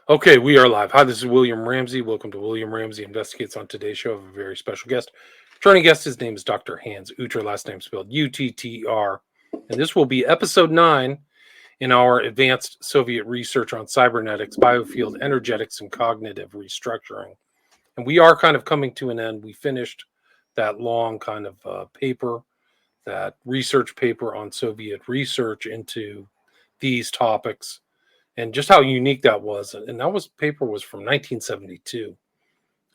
Okay, we are live. Hi, this is William Ramsey. Welcome to William Ramsey Investigates. On today's show, I have a very special guest. Returning guest, his name is Dr. Hans Utter, last name spelled Uttr. And this will be episode 9 in our advanced Soviet research on cybernetics, biofield, energetics, and cognitive restructuring. And we are kind of coming to an end. We finished that long kind of paper, that research paper on Soviet research into these topics and just how unique that was. And that was paper was from 1972,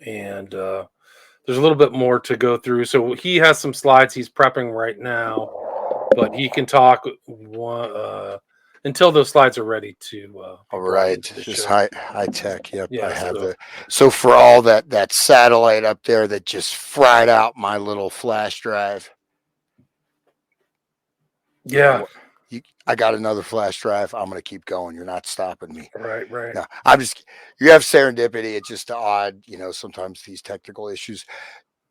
and there's a little bit more to go through. So he has some slides he's prepping right now, but he can talk until those slides are ready to be All brought right, into the this show. high tech. Yep, I Yeah. have So the. So for all that satellite up there that just fried out my little flash drive, you know yeah. what? I got another flash drive. I'm gonna keep going. You're not stopping me. Right. Right. No, I'm just. You have serendipity. It's just odd. Sometimes these technical issues,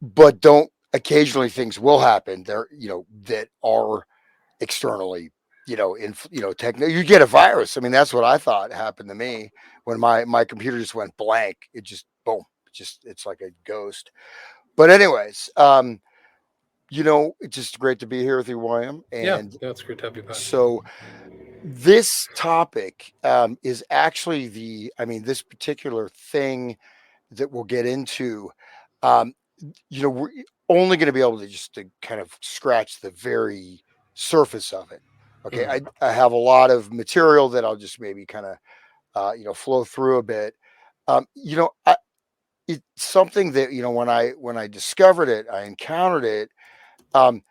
but don't. Occasionally things will happen. There, that are externally you get a virus. I mean, that's what I thought happened to me when my computer just went blank. It just boom, it's like a ghost. But anyways, it's just great to be here with you, William. Yeah. And Yeah. It's great to have you back. so this topic is actually this particular thing that we'll get into. um, we're only going to be able to kind of scratch the very surface of it. Okay, Mhm. I have a lot of material that I'll just maybe kind of flow through a bit. It's something that when I discovered it, I encountered it. Um,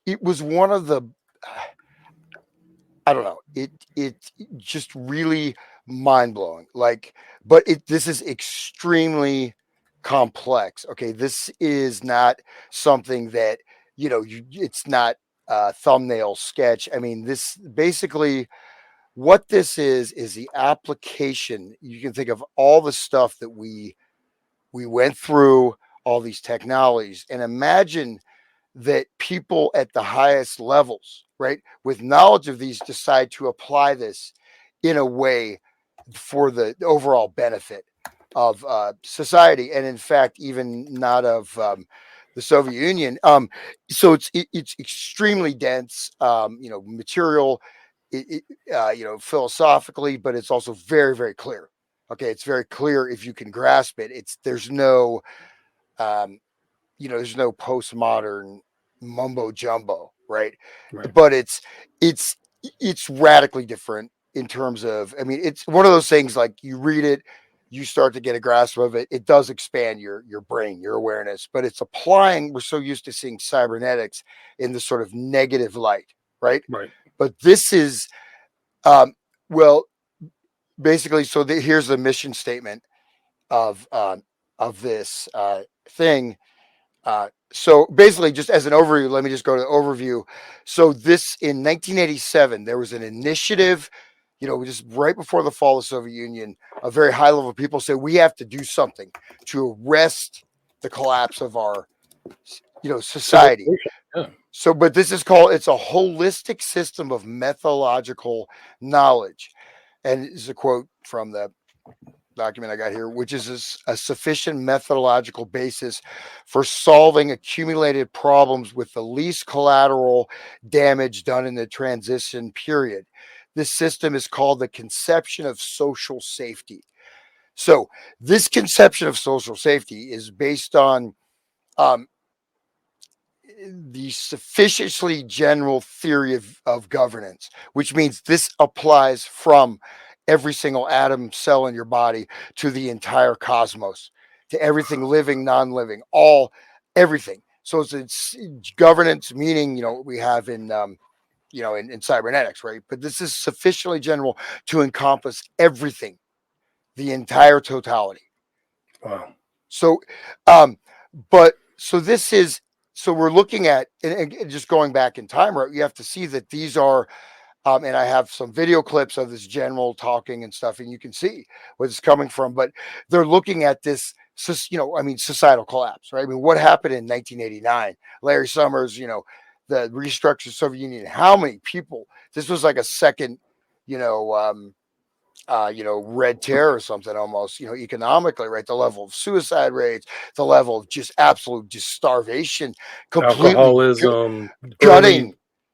it was one of the I don't know. It just really mind blowing. But this is extremely complex. Okay, this is not something that it's not a thumbnail sketch. I mean, this basically what this is the application. You can think of all the stuff that we went through, all these technologies, and imagine that people at the highest levels, right, with knowledge of these, decide to apply this in a way for the overall benefit of society, and in fact, even not of the Soviet Union. So it's extremely dense, material, philosophically, but it's also very, very clear. Okay, it's very clear if you can grasp it. Um, there's no postmodern mumbo jumbo, right? Right. But it's it's radically different in terms of. I mean, it's one of those things like you read it, you start to get a grasp of it. It does expand your brain, your awareness, but it's applying. We're so used to seeing cybernetics in this sort of negative light, right? Right. But this is um, well, basically. So here's the mission statement of this thing. So basically, just as an overview, let me just go to the overview. So this in 1987, there was an initiative, just right before the fall of the Soviet Union. A very high level of people said we have to do something to arrest the collapse of our, society. Civilization. Yeah. So, but it's a holistic system of methodological knowledge, and it's a quote from the document I got here, which is a sufficient methodological basis for solving accumulated problems with the least collateral damage done in the transition period. This system is called the conception of social safety. So, this conception of social safety is based on um, the sufficiently general theory of governance, which means this applies from every single atom, cell in your body to the entire cosmos, to everything living, non-living, everything. So it's governance, meaning we have in cybernetics, right? But this is sufficiently general to encompass everything, the entire totality. Wow. So, um, but so this is so we're looking at and just going back in time, right? You have to see that these are, and I have some video clips of this general talking and stuff, and you can see where it's coming from. But they're looking at this, societal collapse, right? I mean, what happened in 1989? Larry Summers, the restructured Soviet Union. How many people? This was like a second, you know, um, red terror or something almost, economically, right? The level of suicide rates, the level of just absolute just starvation, completely Alcoholism, gutting early.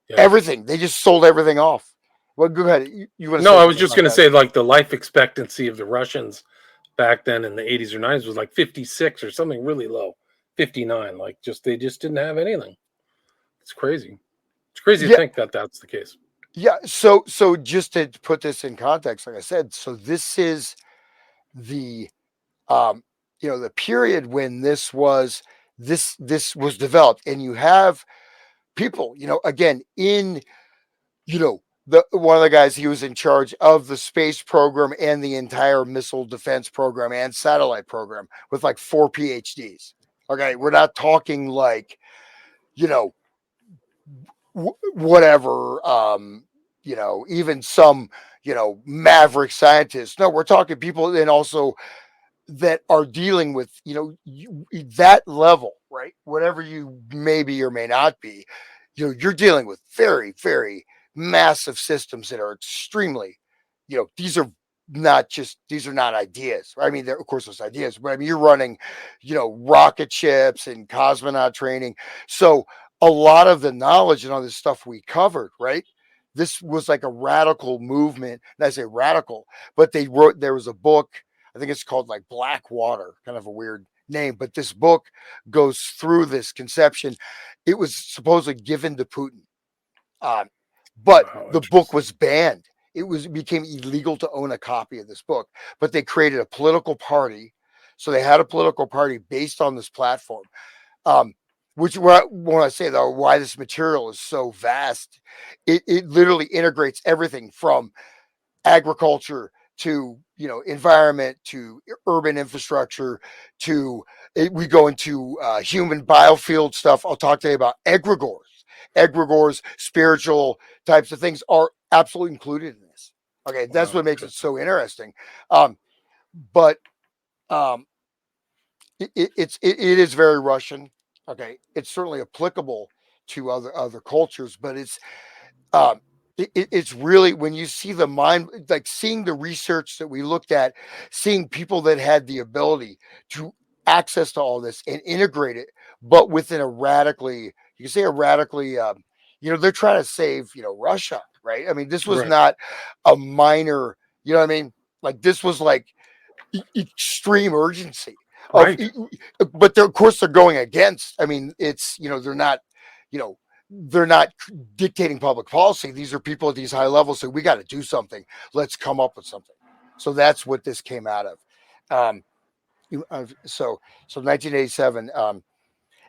Yeah. everything. They just sold everything off. Well, go ahead. You want to No, say I was something just about going to that? say, like, the life expectancy of the Russians back then in the 80s or 90s was like 56 or something really low, 59. Like, they just didn't have anything. It's crazy. It's crazy to Yeah, think that that's the case. yeah. So just to put this in context, like I said, so this is the um, the period when this was developed, and you have people, again in the one of the guys, he was in charge of the space program and the entire missile defense program and satellite program with like 4 PhDs. Okay, we're not talking like you know whatever even some maverick scientists. No, we're talking people and also that are dealing with that level, right? Whatever you may be or may not be, you're dealing with very, very massive systems that are extremely, these are not ideas. I mean, of course, there's ideas, but I mean, you're running, rocket ships and cosmonaut training. So a lot of the knowledge and all this stuff we covered, right? This was like a radical movement. And I say radical, but there was a book, I think it's called like Black Water, kind of a weird name, but this book goes through this conception. It was supposedly given to Putin, um, but Wow, the book interesting. was banned. It became illegal to own a copy of this book, but they created a political party. So they had a political party based on this platform. Um, which when I say though, why this material is so vast, it literally integrates everything from agriculture to environment to urban infrastructure to we go into human biofield stuff. I'll talk today about egregores, spiritual types of things are absolutely included in this. Okay, that's Wow, what makes it interesting. so interesting. um, but um, it is very Russian. Okay, it's certainly applicable to other cultures, but um, it's really when you see the mind, like seeing the research that we looked at, seeing people that had the ability to access to all this and integrate it, but within a radically, you can say a radically, they're trying to save, Russia, right? I mean, this was Right. not a minor, you know what I mean? Like this was like extreme urgency of, Right. but of course they're going against. I mean, it's you know, they're not dictating public policy. These are people at these high levels. So we got to do something. Let's come up with something. So that's what this came out of. Um, so 1987.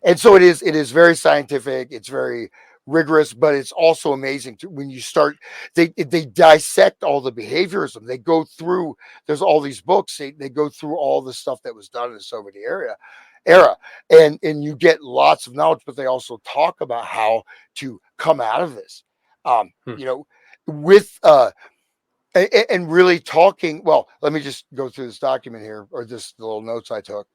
And so it is very scientific, it's very rigorous, but it's also amazing when you start, they dissect all the behaviorism, they go through, there's all these books, they go through all the stuff that was done in the Soviet era, and you get lots of knowledge, but they also talk about how to come out of this, um Hmm. you know with and really talking. Well, let me just go through this document here, or this the little notes I took.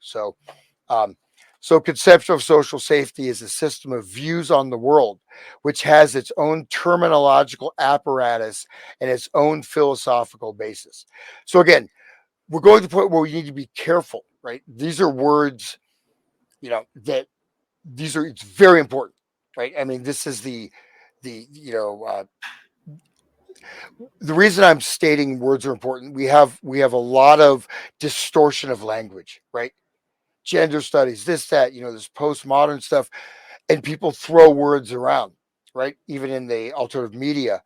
Um, so, conception of social safety is a system of views on the world, which has its own terminological apparatus and its own philosophical basis. So, again, we're going to the point where we need to be careful, right? These are words, that it's very important, right? I mean, this is the reason I'm stating words are important. We have a lot of distortion of language, right? Gender studies, this, that, this postmodern stuff, and people throw words around, right? Even in the alternative media,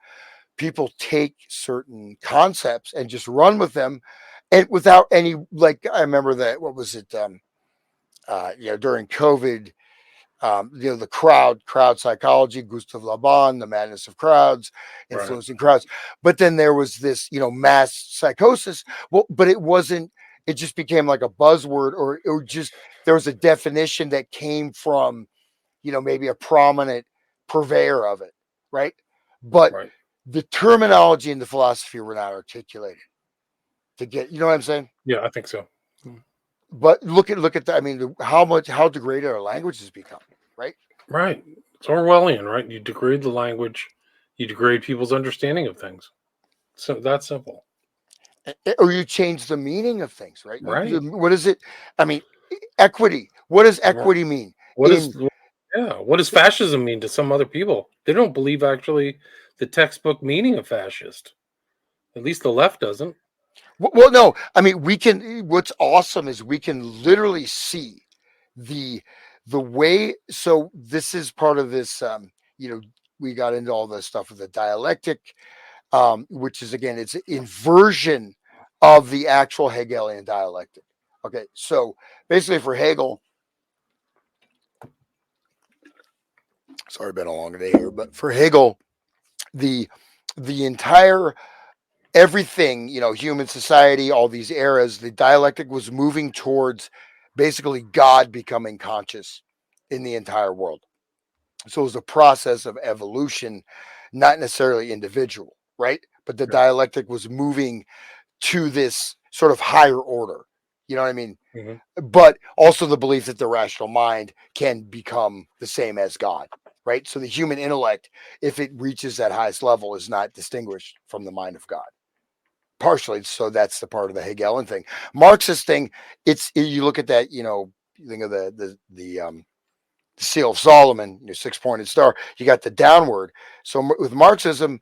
people take certain concepts and just run with them, and without any, like, I remember that, what was it? During COVID, the crowd psychology, Gustav Le Bon, the madness of crowds, Right. influencing crowds. But then there was this, mass psychosis. Well, but it wasn't. It just became like a buzzword, or just there was a definition that came from, maybe a prominent purveyor of it, right? But Right. the terminology and the philosophy were not articulated to get. You know what I'm saying? Yeah, I think so. But look at that. I mean, how degraded our language has become, right? Right. It's Orwellian, right? You degrade the language, you degrade people's understanding of things. So that's simple. or you change the meaning of things, right? Right. What is it? I mean, equity. What does Right. equity mean? What is yeah, what does fascism mean to some other people? They don't believe actually the textbook meaning of fascist. At least the left doesn't. Well, no, I mean, we can. What's awesome is we can literally see the the way. So this is part of this. We got into all the stuff with the dialectic, which is again, it's an inversion of the actual Hegelian dialectic. Okay, so basically, for Hegel, sorry, been a long day here, but for Hegel, the the entire everything, human society, all these eras, the dialectic was moving towards basically God becoming conscious in the entire world. So it was a process of evolution, not necessarily individual, right? But the Sure. dialectic was moving to this sort of higher order. You know what I mean? Hmm. But also the belief that the rational mind can become the same as God, right? So the human intellect, if it reaches that highest level, is not distinguished from the mind of God. Partially, so that's the part of the Hegelian thing. Marxist thing, you look at that, you think of the seal of Solomon, your 6-pointed star. You got the downward. So with Marxism,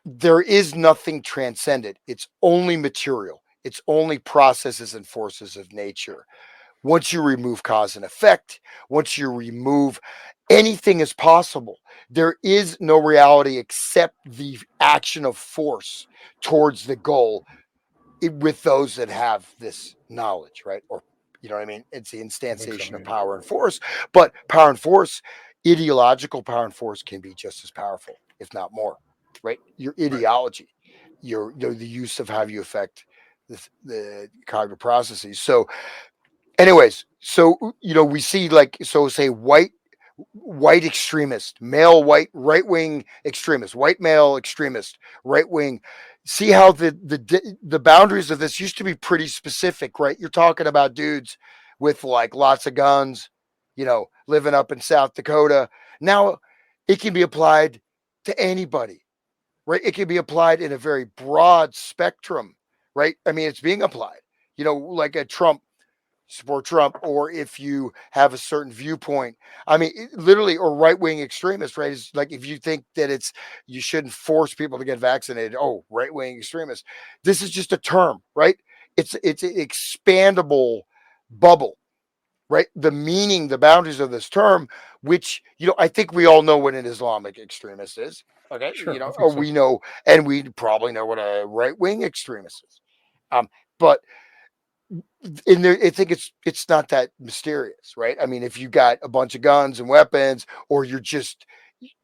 there is nothing transcendent. It's only material. It's only processes and forces of nature. Once you remove cause and effect, once you remove anything is possible. There is no reality except the action of force towards the goal with those that have this knowledge, right? Or, you know what I mean? It's the I think so. instantiation of Yeah. power and force, but power and force, ideological power and force can be just as powerful, if not more, right? Your Right. ideology, the use of how you affect the cognitive processes. So, anyways, so we see, like, so say white extremist, male white right wing extremist, white male extremist, right wing. See how the boundaries of this used to be pretty specific, right? You're talking about dudes with like lots of guns, living up in South Dakota. Now it can be applied to anybody, right? It can be applied in a very broad spectrum, right? I mean, it's being applied, like a Trump, support Trump, or if you have a certain viewpoint. I mean, literally, or right wing extremists, right? Is like if you think that you shouldn't force people to get vaccinated. Oh, right wing extremists. This is just a term, right? It's an expandable bubble, right? The meaning, the boundaries of this term, which I think we all know what an Islamic extremist is. Okay, Sure. I think or so. we know, and we probably know what a right wing extremist is. But in there, I think it's not that mysterious, right? I mean, if you got a bunch of guns and weapons, or you're just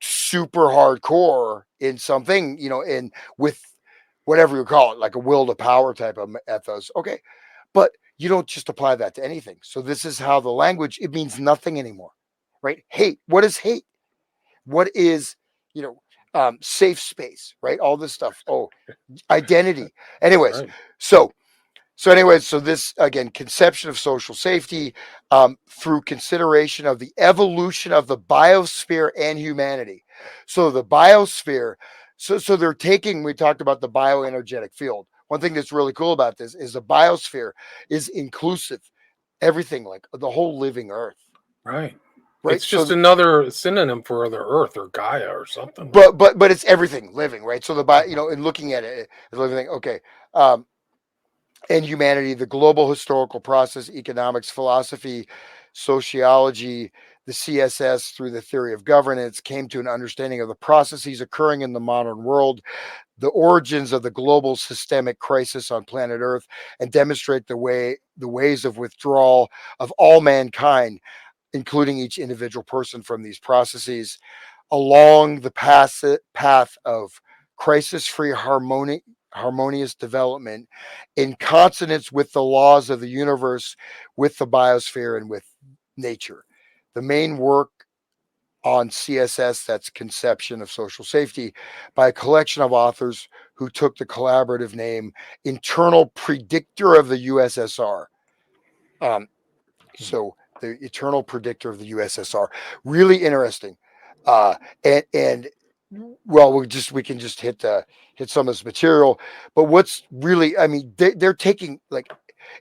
super hardcore in something, and with whatever you call it, like a will to power type of ethos, okay, but you don't just apply that to anything. So this is how the language, it means nothing anymore, right? Hate. What is hate? What is safe space, right? All this stuff. Oh, identity. Anyways, Right. so so this again, conception of social safety through consideration of the evolution of the biosphere and humanity. So the biosphere, so they're taking. We talked about the bioenergetic field. One thing that's really cool about this is the biosphere is inclusive, everything, like the whole living Earth, Right. right? It's just So, another synonym for other Earth or Gaia or something. but it's everything living, right? So the bio, Mhm. and looking at it, the living thing. Okay. Um, and humanity, the global historical process, economics, philosophy, sociology, the CSS through the theory of governance came to an understanding of the processes occurring in the modern world, the origins of the global systemic crisis on planet Earth, and demonstrate the ways of withdrawal of all mankind, including each individual person, from these processes along the path of crisis-free harmonious development in consonance with the laws of the universe, with the biosphere, and with nature. The main work on CSS, that's conception of social safety, by a collection of authors who took the collaborative name Internal Predictor of the USSR. Um, so the eternal predictor of the USSR, really interesting. Uh, and well, we can just hit some of this material. But what's really, I mean, they're taking like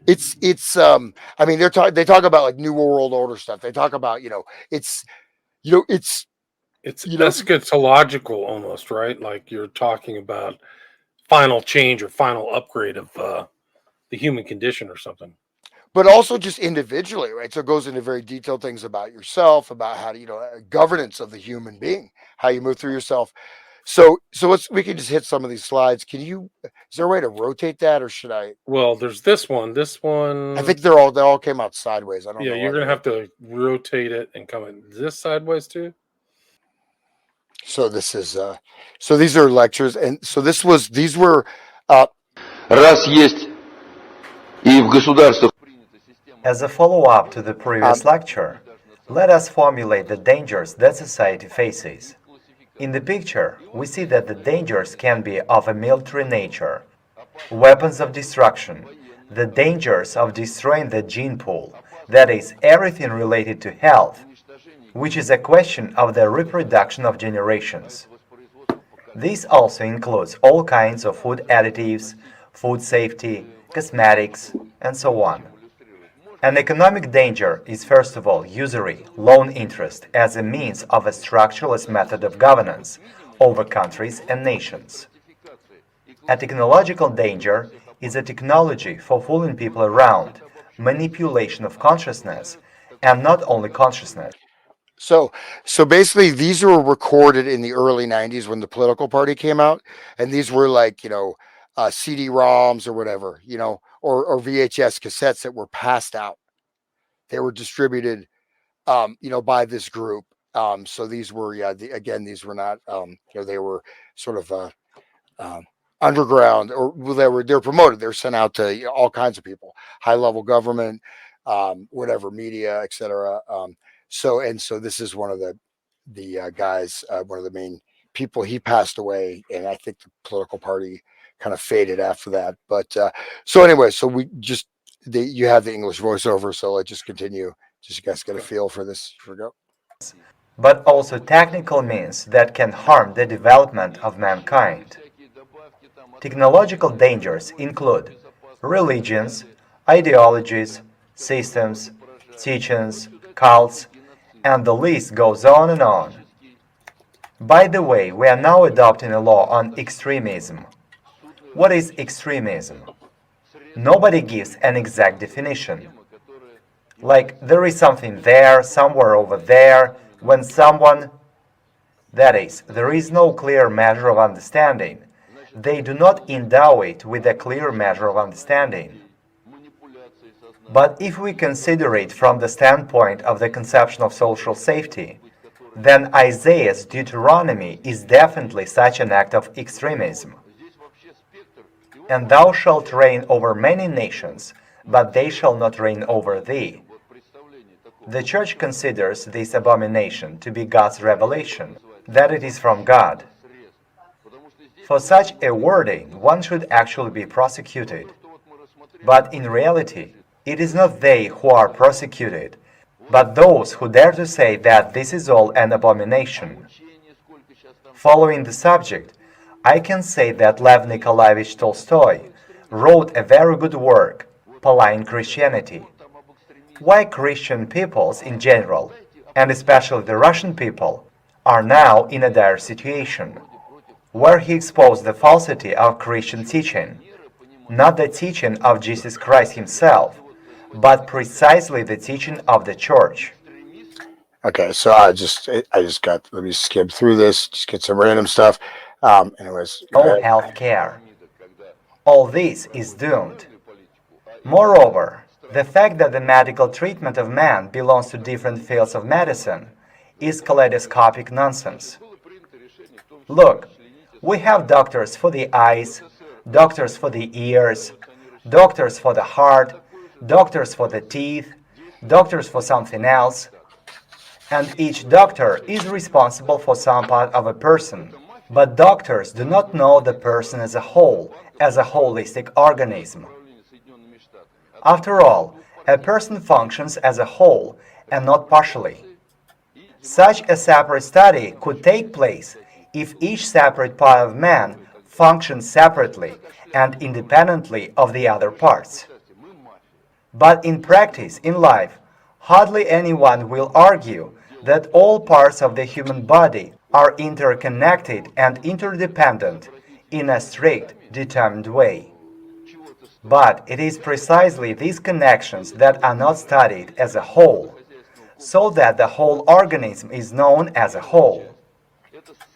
I mean, they talk about like New World Order stuff. They talk about, it's it's It's you know eschatological almost, right? Like you're talking about final change or final upgrade of the human condition or something. but also just individually, right? So it goes into very detailed things about yourself, about how to, governance of the human being, how you move through yourself. So we can just hit some of these slides. Is there a way to rotate that, or should I? Well, there's this one. This I one, think they all came out sideways. I don't yeah, know you're why gonna they're. have to rotate it and come in this sideways too. So this is so these are lectures, and so these were uh, Раз есть и в государствах. As a follow-up to the um, previous lecture, let us formulate the dangers that society faces. In the picture, we see that the dangers can be of a military nature, weapons of destruction, the dangers of destroying the gene pool, that is, everything related to health, which is a question of the reproduction of generations. This also includes all kinds of food additives, food safety, cosmetics, and so on. An economic danger is first of all usury, loan interest, as a means of a structuralist method of governance over countries and nations. A technological danger is a technology for fooling people around, manipulation of consciousness, and not only consciousness. so basically these were recorded in the early '90s when the political party came out, and these were like CD-ROMs or whatever, or VHS cassettes that were passed out. They were distributed, by this group. So these were, again, these were not, they were sort of um, underground, or well, they were promoted. They were sent out to all kinds of people, high level government, whatever, media, etc. So this is one of the guys, one of the main people. He passed away, and I think the political party kind of faded after that. But so anyway, so you have the English voiceover, so let's just continue. Just you guys get a feel for this. Here we go. But also technical means that can harm the development of mankind. Technological dangers include religions, ideologies, systems, teachings, cults, and the list goes on and on. By the way, we are now adopting a law on extremism. What is extremism? Nobody gives an exact definition. Like there is something there, somewhere over there, when someone, that is, there is no clear measure of understanding. They do not endow it with a clear measure of understanding. But if we consider it from the standpoint of the conception of social safety, then Isaiah's Deuteronomy is definitely such an act of extremism. And thou shalt reign over many nations, but they shall not reign over thee. The Church considers this abomination to be God's revelation, that it is from God. For such a wording, one should actually be prosecuted. But in reality, it is not they who are prosecuted, but those who dare to say that this is all an abomination. Following the subject, I can say that Lev Nikolaevich Tolstoy wrote a very good work, Polite Christianity. Why Christian peoples in general, and especially the Russian people, are now in a dire situation, where he exposed the falsity of Christian teaching, not the teaching of Jesus Christ himself, but precisely the teaching of the Church. Okay, so let me skim through this, just get some random stuff. Anyways, go No ahead. health care. All this is doomed. Moreover, the fact that the medical treatment of man belongs to different fields of medicine is kaleidoscopic nonsense. Look, we have doctors for the eyes, doctors for the ears, doctors for the heart, doctors for the teeth, doctors for something else, and each doctor is responsible for some part of a person. But doctors do not know the person as a whole, as a holistic organism. After all, a person functions as a whole and not partially. Such a separate study could take place if each separate part of man functions separately and independently of the other parts. But in practice, in life, hardly anyone will argue that all parts of the human body are interconnected and interdependent in a strict, determined way. But it is precisely these connections that are not studied as a whole, so that the whole organism is known as a whole.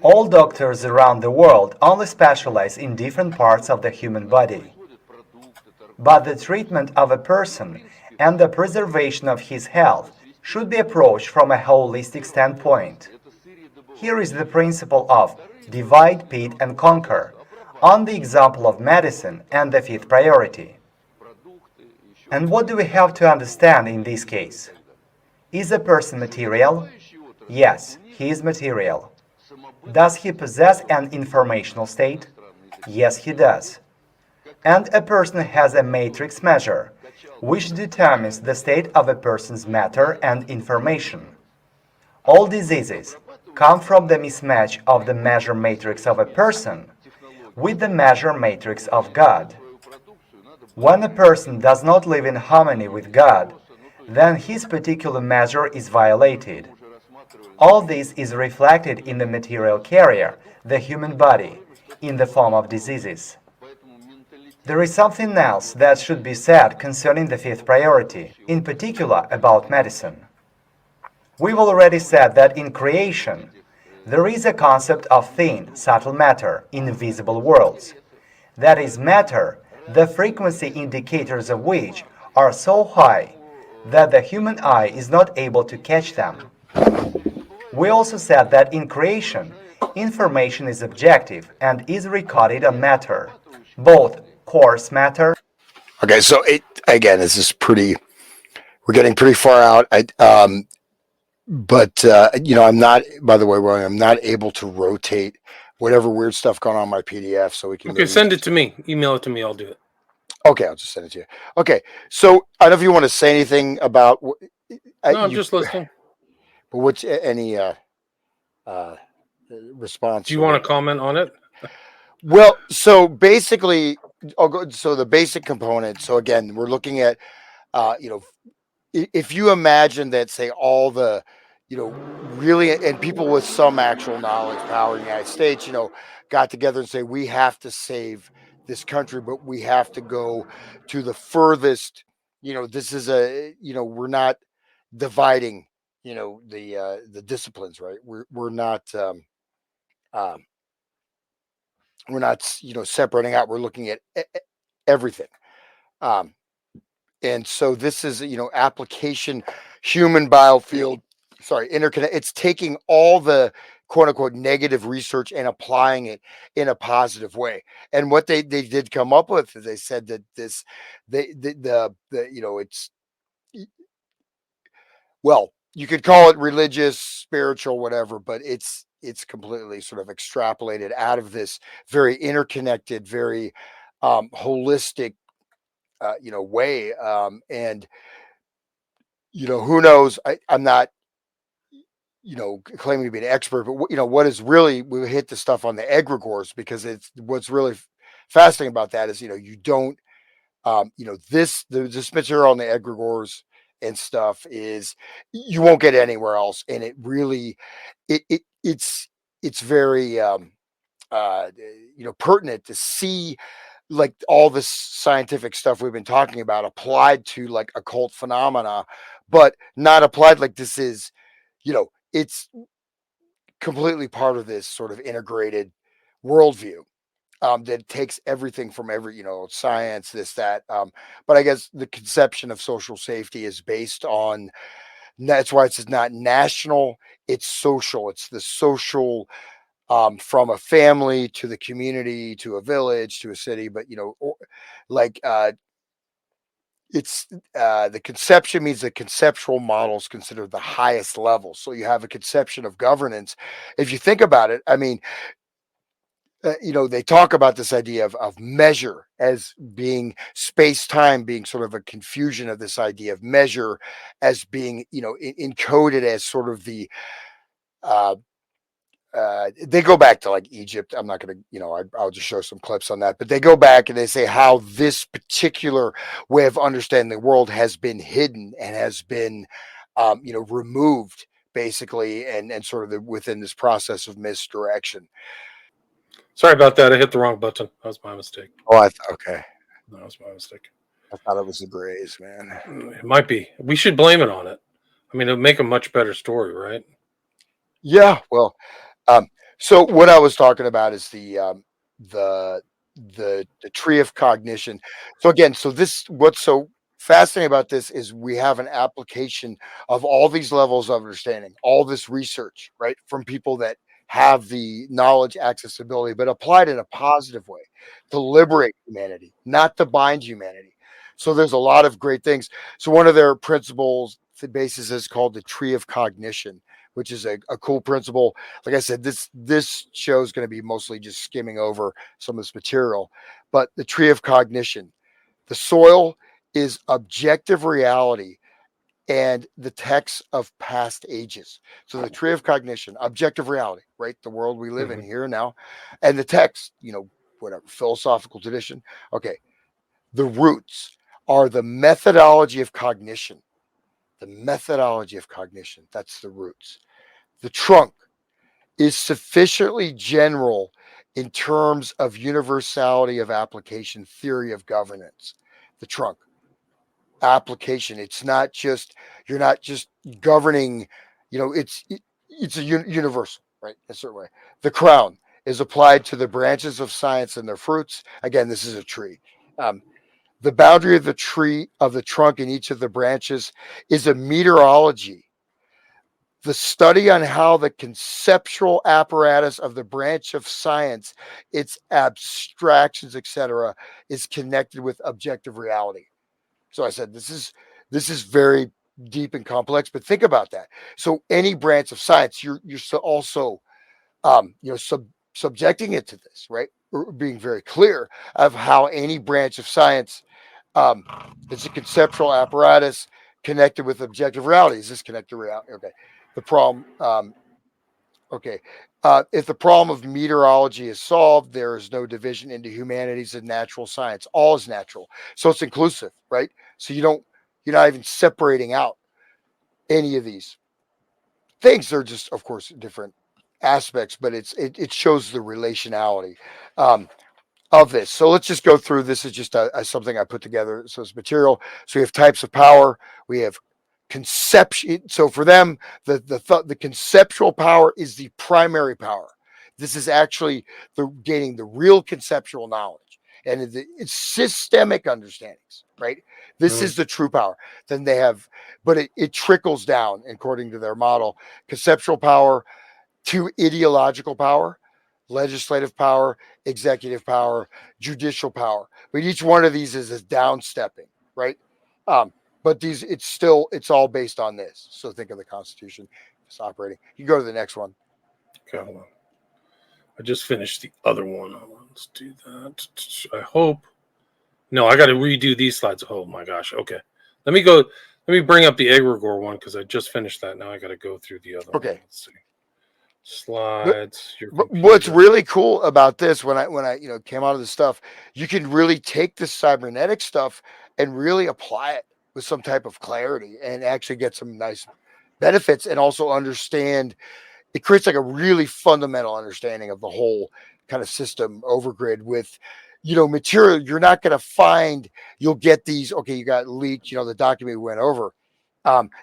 All doctors around the world only specialize in different parts of the human body. But the treatment of a person and the preservation of his health should be approached from a holistic standpoint. Here is the principle of divide, pit, and conquer, on the example of medicine and the fifth priority. And what do we have to understand in this case? Is a person material? Yes, he is material. Does he possess an informational state? Yes, he does. And a person has a matrix measure, which determines the state of a person's matter and information. All diseases come from the mismatch of the measure matrix of a person with the measure matrix of God. When a person does not live in harmony with God, then his particular measure is violated. All this is reflected in the material carrier, the human body, in the form of diseases. There is something else that should be said concerning the fifth priority, in particular about medicine. We've already said that in creation, there is a concept of thin, subtle matter in invisible worlds. That is matter, the frequency indicators of which are so high that the human eye is not able to catch them. We also said that in creation, information is objective and is recorded on matter, both coarse matter. Okay, so this is pretty. We're getting pretty far out. But I'm not. By the way, William, I'm not able to rotate whatever weird stuff going on my PDF, so we can. Okay, send it to me. Email it to me. I'll do it. Okay, I'll just send it to you. Okay, so I don't know if you want to say anything about. No, I'm just listening. But what's any response? Do you want to comment on it? Well, so basically, so the basic component. So again, we're looking at, if you imagine that, say, all the, really, and people with some actual knowledge, power in the United States, got together and say, we have to save this country, but we have to go to the furthest, this is we're not dividing, the disciplines, right? We're not, separating out. We're looking at everything. And so this is, application human biofield, interconnect. It's taking all the quote unquote negative research and applying it in a positive way. And what they did come up with is they said that it's, well, you could call it religious, spiritual, whatever, but it's completely sort of extrapolated out of this very interconnected, very holistic, way. And, who knows? I'm not, claiming to be an expert, but what is really, we hit the stuff on the egregores, because it's what's really fascinating about that is, you don't, this material on the egregores and stuff is, you won't get anywhere else. And it really, it's very, pertinent to see like all this scientific stuff we've been talking about applied to like occult phenomena, but not applied like this is, it's completely part of this sort of integrated worldview. That takes everything from every, science, this, that. But I guess the conception of social safety is based on, that's why it's not national, it's social. It's the social, from a family to the community, to a village, to a city. But, it's the conception means the conceptual model is considered the highest level. So you have a conception of governance. If you think about it, I mean, they talk about this idea of measure as being space-time, being sort of a confusion of this idea of measure as being, encoded as sort of the they go back to like Egypt. I'm not going to, I'll just show some clips on that, but they go back and they say how this particular way of understanding the world has been hidden and has been, removed basically, and sort of within this process of misdirection. Sorry about that. I hit the wrong button. That was my mistake. Oh, okay. That was my mistake. I thought it was the Grays, man. It might be. We should blame it on it. I mean, it'll make a much better story, right? Yeah. Well, so what I was talking about is the tree of cognition. So again, what's so fascinating about this is we have an application of all these levels of understanding, all this research, right, from people that have the knowledge, accessibility, but applied in a positive way to liberate humanity, not to bind humanity. So there's a lot of great things. So one of their principles, the basis is called the tree of cognition, which is a cool principle. Like I said, this show is going to be mostly just skimming over some of this material, but the tree of cognition, the soil is objective reality and the texts of past ages. So the tree of cognition, objective reality, right? The world we live in here now, and the text, whatever, philosophical tradition. Okay. The roots are the methodology of cognition. The methodology of cognition, that's the roots. The trunk is sufficiently general in terms of universality of application, theory of governance. The trunk, application. It's not just, you're not just governing, it's a universal, right? In a certain way. The crown is applied to the branches of science and their fruits. Again, this is a tree. The boundary of the tree, of the trunk in each of the branches is a meteorology. The study on how the conceptual apparatus of the branch of science, its abstractions, etc., is connected with objective reality. So I said, this is very deep and complex, but think about that. So any branch of science, you're also, subjecting it to this, right? Or being very clear of how any branch of science, it's a conceptual apparatus connected with objective reality. Is this connected to reality? Okay. The problem, if the problem of meteorology is solved, there is no division into humanities and natural science. All is natural. So it's inclusive, right? So you're not even separating out any of these things. They're just, of course, different aspects, but it shows the relationality of this. So let's just go through. This is just something I put together. So it's material. So we have types of power. We have conception. So for them, the conceptual power is the primary power. This is actually gaining the real conceptual knowledge and it's systemic understandings, right? This is the true power. Then they have, but it trickles down according to their model: conceptual power to ideological power, legislative power, executive power, judicial power. But each one of these is downstepping, right? But it's all based on this. So think of the Constitution as operating. You go to the next one. Okay, hold on. I just finished the other one. Let's do that. I hope. No, I got to redo these slides. Oh my gosh. Okay. Let me bring up the egregore one because I just finished that. Now I got to go through the other one. Let's see. Slides. What's really cool about this, when I came out of this stuff, you can really take this cybernetic stuff and really apply it with some type of clarity and actually get some nice benefits, and also understand. It creates like a really fundamental understanding of the whole kind of system overgrid with, material you're not going to find. You'll get these. Okay, you got leaked. The document we went over.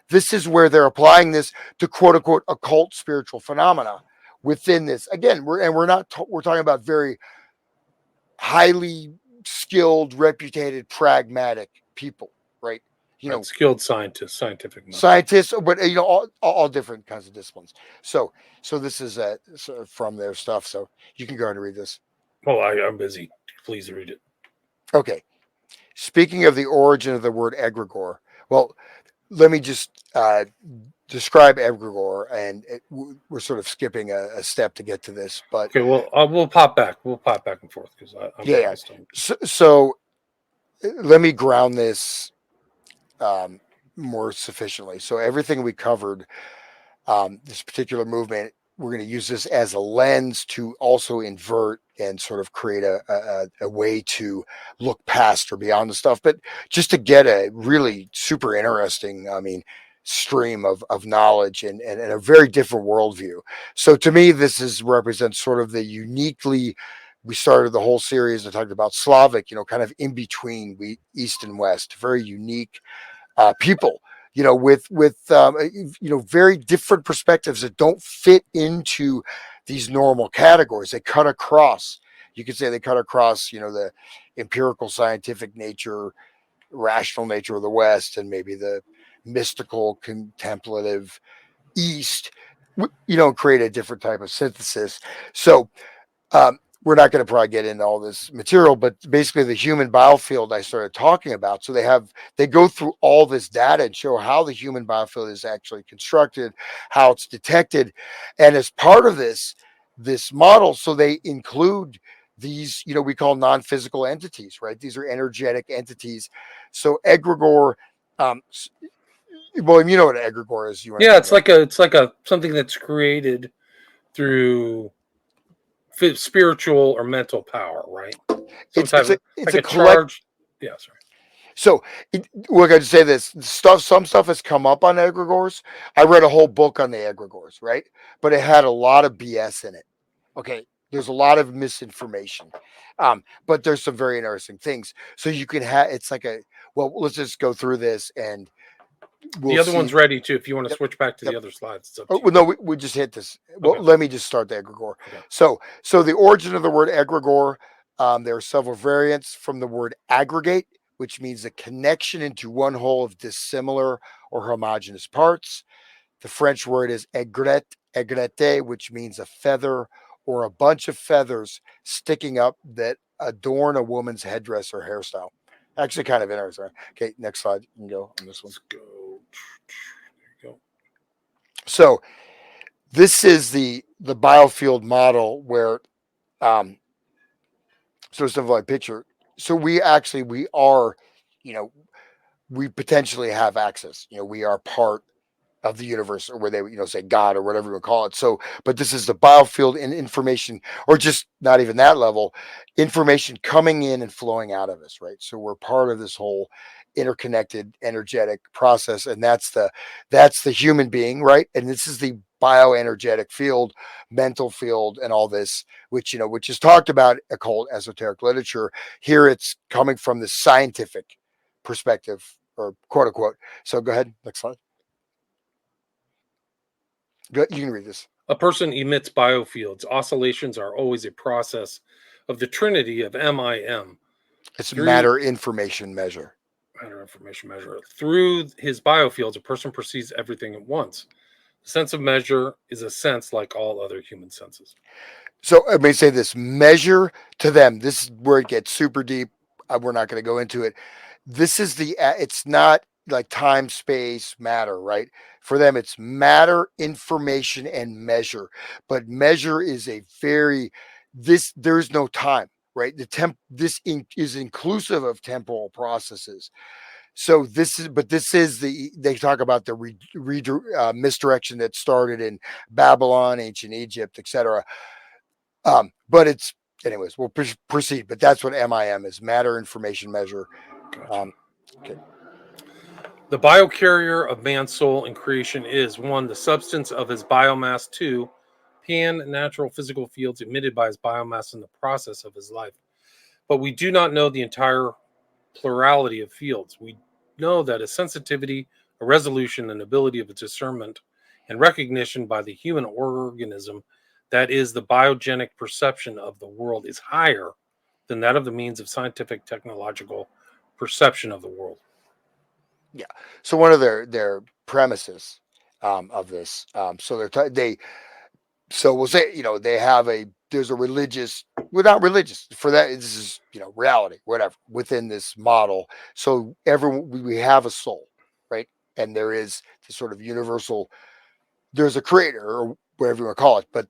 This is where they're applying this to quote unquote occult spiritual phenomena within this. Again, we're talking about very highly skilled, reputed, pragmatic people, right? Skilled scientists, but all different kinds of disciplines. So this is from their stuff. So you can go ahead and read this. Well, I'm busy. Please read it. Okay. Speaking of the origin of the word egregore, well, let me just describe egregore, and we're sort of skipping a step to get to this. But okay, well, we'll pop back. We'll pop back and forth because So let me ground this more sufficiently. So everything we covered, this particular movement we're going to use this as a lens to also invert and sort of create a way to look past or beyond the stuff, but just to get a really super interesting, stream of knowledge and a very different worldview. So to me, this represents sort of the uniquely, we started the whole series and talked about Slavic, kind of in between East and West, very unique people, with very different perspectives that don't fit into these normal categories. They cut across. You could say they cut across, the empirical, scientific nature, rational nature of the West, and maybe the mystical, contemplative East. Create a different type of synthesis. So we're not going to probably get into all this material, but basically the human biofield I started talking about. So they go through all this data and show how the human biofield is actually constructed, how it's detected. And as part of this model, so they include these, we call non-physical entities, right? These are energetic entities. So egregore, well, you know what an egregore is. Yeah, it's like a something that's created through spiritual or mental power, right? It's a charge. Yeah, sorry. So we're going to say this some stuff has come up on egregores. I read a whole book on the egregores, right? But it had a lot of BS in it. Okay. There's a lot of misinformation. But there's some very interesting things. So you can let's just go through this and the other one's ready too. If you want to switch back to the other slides. Well, no, we just hit this. Well, let me just start the egregore. Okay. So the origin of the word egregore, there are several variants from the word aggregate, which means a connection into one whole of dissimilar or homogeneous parts. The French word is aigrette, which means a feather or a bunch of feathers sticking up that adorn a woman's headdress or hairstyle. Actually, kind of interesting. Okay, next slide. You can go on this one. Let's go. There you go. So this is the biofield model where, so stuff like picture. So we are, we potentially have access. We are part of the universe, or where they, say God or whatever you call it. So, but this is the biofield and information, or just not even that level, information coming in and flowing out of us, right? So we're part of this whole interconnected energetic process, and that's the human being, right? And this is the bioenergetic field, mental field, and all this, which is talked about occult esoteric literature. Here it's coming from the scientific perspective, or quote unquote. So go ahead, next slide. You can read this. A person emits biofields. Oscillations are always a process of the trinity of MIM. It's matter information measure. Matter information measure. Through his biofields, a person perceives everything at once. The sense of measure is a sense like all other human senses. So I may say this: measure to them. This is where it gets super deep. We're not going to go into it. This is it's not like time, space, matter, right? For them, it's matter, information, and measure. But measure is there's no time, right? This is inclusive of temporal processes. So they talk about the misdirection that started in Babylon, ancient Egypt, etc. But anyways, we'll proceed. But that's what MIM is: matter, information, measure. Gotcha. Okay. The biocarrier of man's soul in creation is 1, the substance of his biomass, 2, natural physical fields emitted by his biomass in the process of his life. But we do not know the entire plurality of fields. We know that a sensitivity, a resolution, and ability of discernment and recognition by the human organism, that is the biogenic perception of the world, is higher than that of the means of scientific technological perception of the world. Yeah. So one of their premises of this, so we'll say, they have there's a religious, well, not religious for that. This is, reality, whatever, within this model. So we have a soul, right? And there is this sort of universal, there's a creator, or whatever you want to call it. But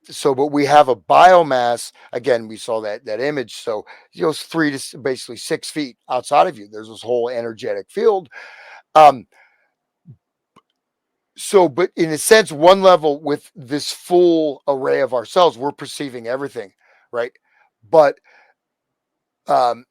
we have a biomass. Again, we saw that image. So, it's 3 to basically 6 feet outside of you. There's this whole energetic field. So, but in a sense, one level with this full array of ourselves, we're perceiving everything, right? But the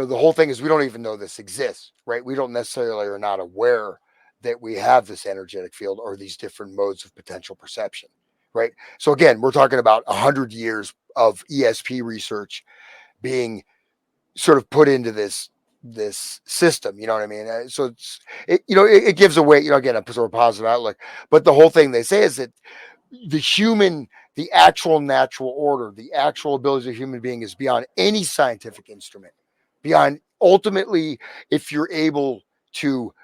whole thing is we don't even know this exists, right? We don't necessarily are not aware that we have this energetic field or these different modes of potential perception, right? So again, we're talking about 100 years of ESP research being sort of put into this system, you know what I mean? So it gives away, again, a sort of positive outlook. But the whole thing they say is that the actual natural order, the actual abilities of a human being is beyond any scientific instrument, beyond ultimately, if you're able to,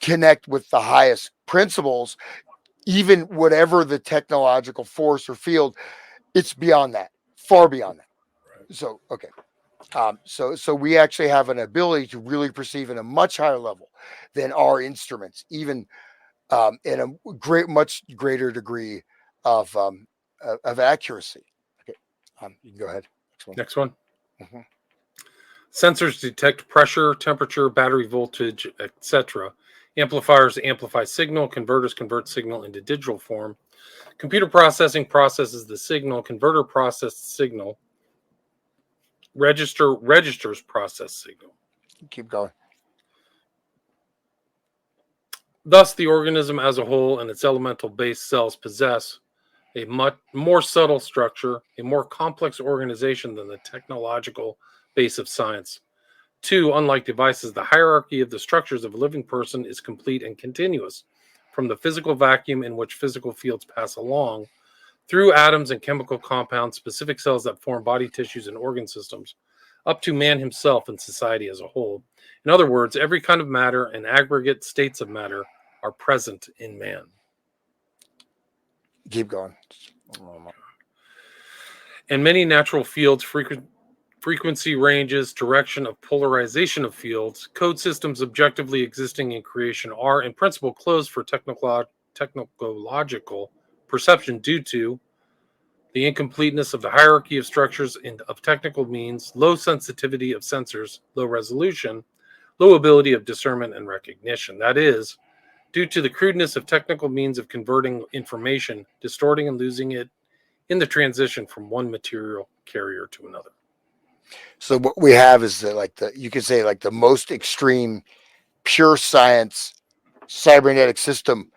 connect with the highest principles, even whatever the technological force or field, it's beyond that, far beyond that. So, okay. So we actually have an ability to really perceive in a much higher level than our instruments, even in a much greater degree of accuracy. Okay, you can go ahead. Next one. Mm-hmm. Sensors detect pressure, temperature, battery voltage, etc. Amplifiers amplify signal. Converters convert signal into digital form. Computer processing processes the signal. Converter processed signal. Registers process signal. Keep going. Thus, the organism as a whole and its elemental base cells possess a much more subtle structure, a more complex organization than the technological base of science. 2, unlike devices, the hierarchy of the structures of a living person is complete and continuous, from the physical vacuum in which physical fields pass along, through atoms and chemical compounds, specific cells that form body tissues and organ systems, up to man himself and society as a whole. In other words, every kind of matter and aggregate states of matter are present in man. Keep going. And many natural fields, frequency ranges, direction of polarization of fields, code systems objectively existing in creation are in principle closed for technological perception due to the incompleteness of the hierarchy of structures and of technical means, low sensitivity of sensors, low resolution, low ability of discernment and recognition. That is, due to the crudeness of technical means of converting information, distorting and losing it in the transition from one material carrier to another. So what we have is you could say the most extreme pure science cybernetic system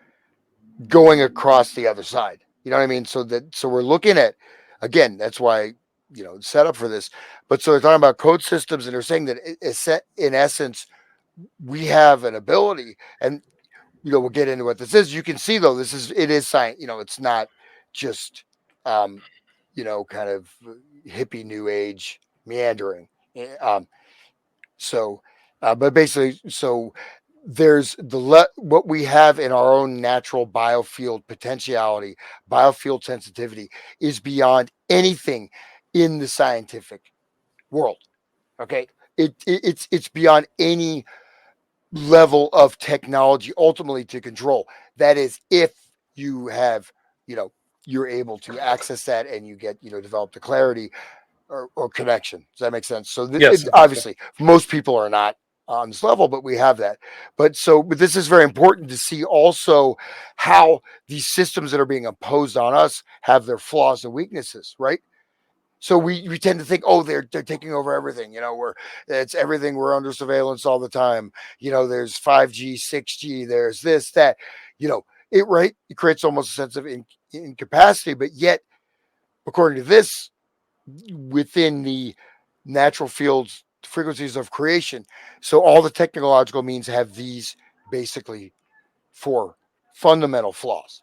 going across the other side. You know what I mean? So we're looking at, again, that's why, set up for this. But so they're talking about code systems and they're saying that in essence, we have an ability, and we'll get into what this is. You can see though, it is science. It's not just kind of hippie new age meandering. But basically, so there's what we have in our own natural biofield potentiality, biofield sensitivity is beyond anything in the scientific world. Okay, it's beyond any level of technology ultimately to control. That is, if you have, you're able to access that and you get, develop the clarity or connection. Does that make sense? So Yes, obviously most people are not on this level, but we have that. But this is very important to see also how these systems that are being imposed on us have their flaws and weaknesses, right? So we tend to think, oh, they're taking over everything. It's everything. We're under surveillance all the time. There's 5G, 6G. There's this, that. It creates almost a sense of incapacity. But yet, according to this, within the natural fields, frequencies of creation, so all the technological means have these basically 4 fundamental flaws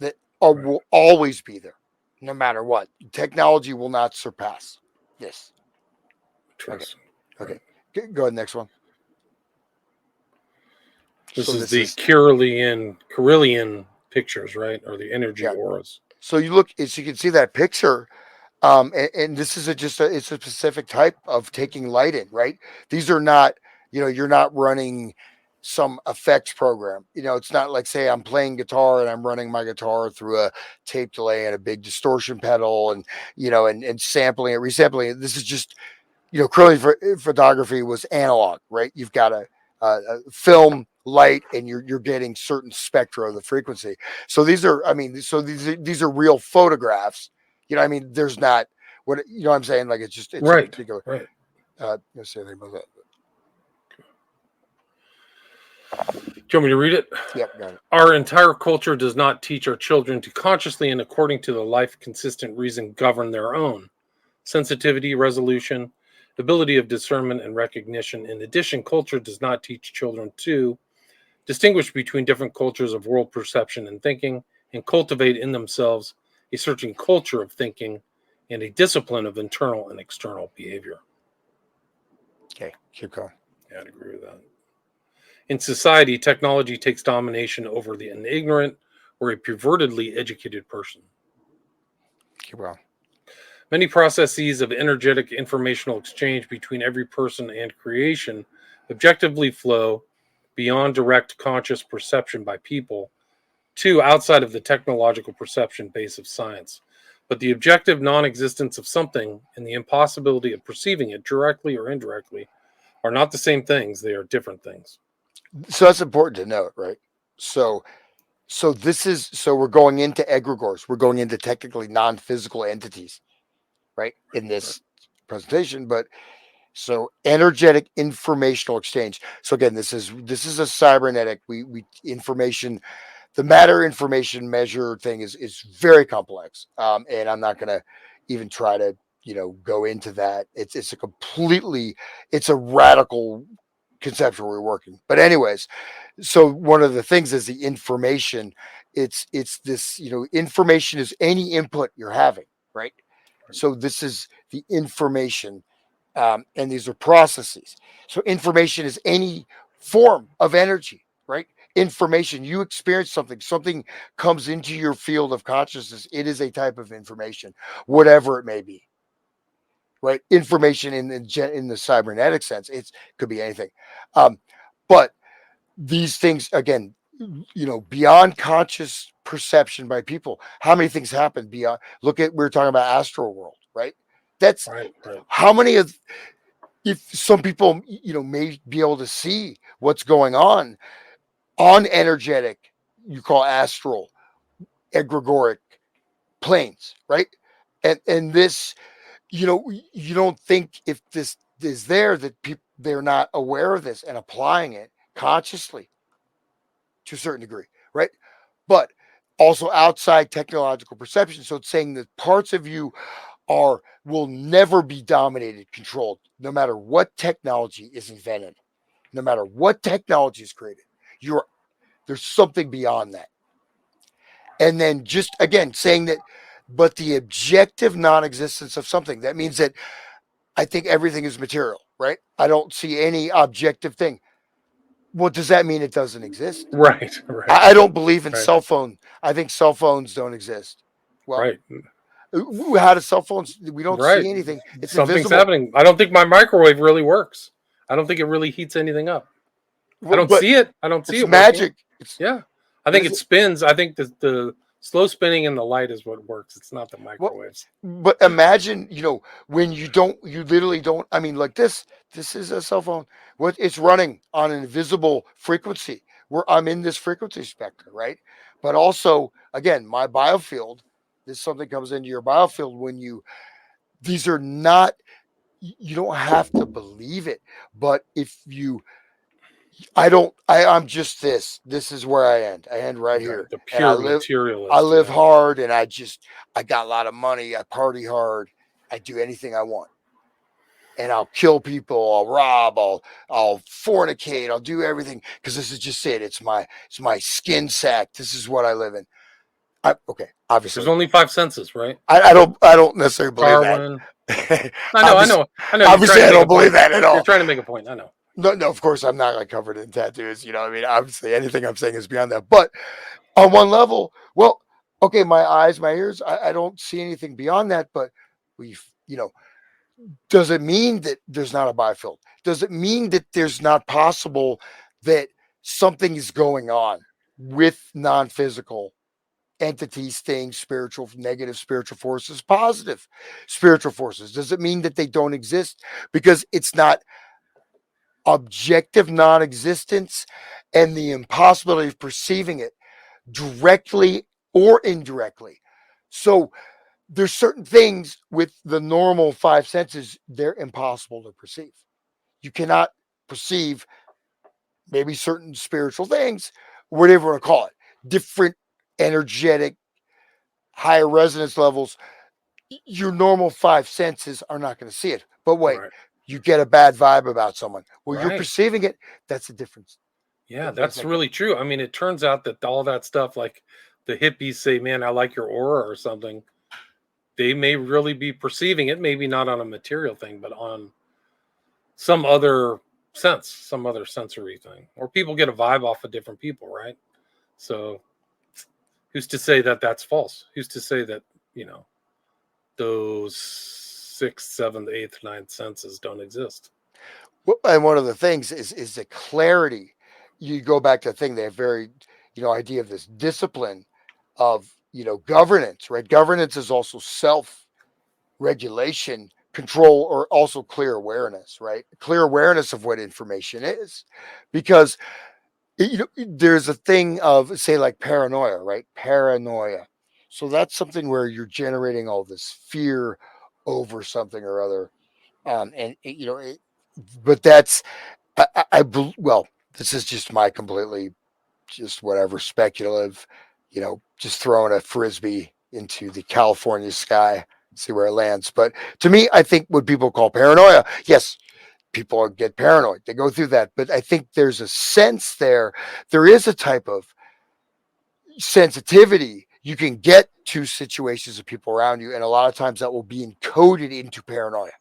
that will always be there. No matter what, technology will not surpass this. Okay. Go ahead. Next one. This is the Carillion pictures, right? Or the energy auras. So you look, as you can see that picture, and this is it's a specific type of taking light in, right? These are not, you're not running some effects program. It's not like, say, I'm playing guitar and I'm running my guitar through a tape delay and a big distortion pedal and sampling it, resampling it. This is just, Carillion photography was analog, right? You've got film, light, and you're getting certain spectra of the frequency. So these are, I mean, so these are real photographs. You know, I mean, there's not what you know. What I'm saying, like, it's a Right. particular. Right. Let's say anything about that. Do you want me to read it? Yep, got it. Our entire culture does not teach our children to consciously and according to the life consistent reason govern their own sensitivity, resolution, ability of discernment, and recognition. In addition, culture does not teach children to distinguish between different cultures of world perception and thinking, and cultivate in themselves a certain culture of thinking and a discipline of internal and external behavior. Okay, keep going. Yeah, I'd agree with that. In society, technology takes domination over an ignorant or a pervertedly educated person. Keep going. Many processes of energetic informational exchange between every person and creation objectively flow beyond direct conscious perception by people to outside of the technological perception base of science. But the objective non-existence of something and the impossibility of perceiving it directly or indirectly are not the same things. They are different things. So that's important to note, right? So we're going into egregores. We're going into technically non-physical entities, right? In this presentation, but so energetic informational exchange. So again, this is a cybernetic. We information, the matter information measure thing is very complex, and I'm not going to even try to go into that. It's a radical conceptual we're working. But anyways, so one of the things is the information. It's this, information is any input you're having, right? So this is the information, and these are processes. So information is any form of energy, right? Information, you experience something comes into your field of consciousness. It is a type of information, whatever it may be, right? Information in the cybernetic sense, it could be anything. But these things, again, beyond conscious perception by people, how many things happen beyond? We're talking about astral world, right? That's Right. how many of, if some people, may be able to see what's going on energetic, you call astral, egregoric planes, right? And this, you don't think if this is there that they're not aware of this and applying it consciously to a certain degree, right? But also outside technological perception. So it's saying that parts of you will never be dominated, controlled, no matter what technology is invented, no matter what technology is created. There's something beyond that. And then just again saying that, but the objective non-existence of something, that means that I think everything is material, right? I don't see any objective thing. What does that mean? It doesn't exist. Right. I don't believe in cell phone. I think cell phones don't exist. Well, Right. How do cell phones? We don't see anything. It's Something's invisible. happening. I don't think my microwave really works. I don't think it really heats anything up. I don't see it. I don't see it. It's magic. Yeah. I think it spins. I think the slow spinning and the light is what works. It's not the microwaves. But imagine, when you literally don't. I mean, like this is a cell phone. It's running on an invisible frequency where I'm in this frequency spectrum, right? But also, again, my biofield. This something comes into your biofield when these are not. You don't have to believe it, but if you. I'm just this. This is where I end. I end right here. The pure materialist. I live hard, and I got a lot of money. I party hard. I do anything I want, and I'll kill people. I'll rob. I'll fornicate. I'll do everything because this is just it. It's my skin sack. This is what I live in. Okay, obviously, there's only 5 senses, right? I don't necessarily believe that. I know. Obviously, I don't believe that at all. You're trying to make a point. I know. No, of course, I'm not like covered in tattoos. I mean, obviously, anything I'm saying is beyond that. But on one level, well, okay, my eyes, my ears, I don't see anything beyond that. But does it mean that there's not a biofield? Does it mean that there's not possible that something is going on with non-physical entities, things, spiritual, negative spiritual forces, positive spiritual forces? Does it mean that they don't exist because it's not objective non-existence and the impossibility of perceiving it directly or indirectly. So there's certain things with the normal five senses, they're impossible to perceive. You cannot perceive maybe certain spiritual things, whatever you want to call it, different energetic, higher resonance levels. Your normal five senses are not going to see it. But wait, Right. you get a bad vibe about someone. Well, you're Right. perceiving it. That's the difference. Yeah, that's really true. I mean, it turns out that all that stuff, like the hippies say, man, I like your aura or something, they may really be perceiving it, maybe not on a material thing, but on some other sense, some other sensory thing. Or people get a vibe off of different people, right? So who's to say that that's false? Who's to say that, those sixth, seventh, eighth, ninth senses don't exist? Well, and one of the things is the clarity. You go back to the thing, they have very, idea of this discipline of, governance, right? Governance is also self-regulation, control, or also clear awareness, right? Clear awareness of what information is. Because there's a thing of, say, like paranoia, right? Paranoia. So that's something where you're generating all this fear over something or other. But that's, well, this is just my completely, just whatever, speculative, just throwing a frisbee into the California sky, see where it lands. But to me, I think what people call paranoia, yes, people get paranoid. They go through that. But I think there's a sense there. There is a type of sensitivity you can get to situations of people around you. And a lot of times that will be encoded into paranoia.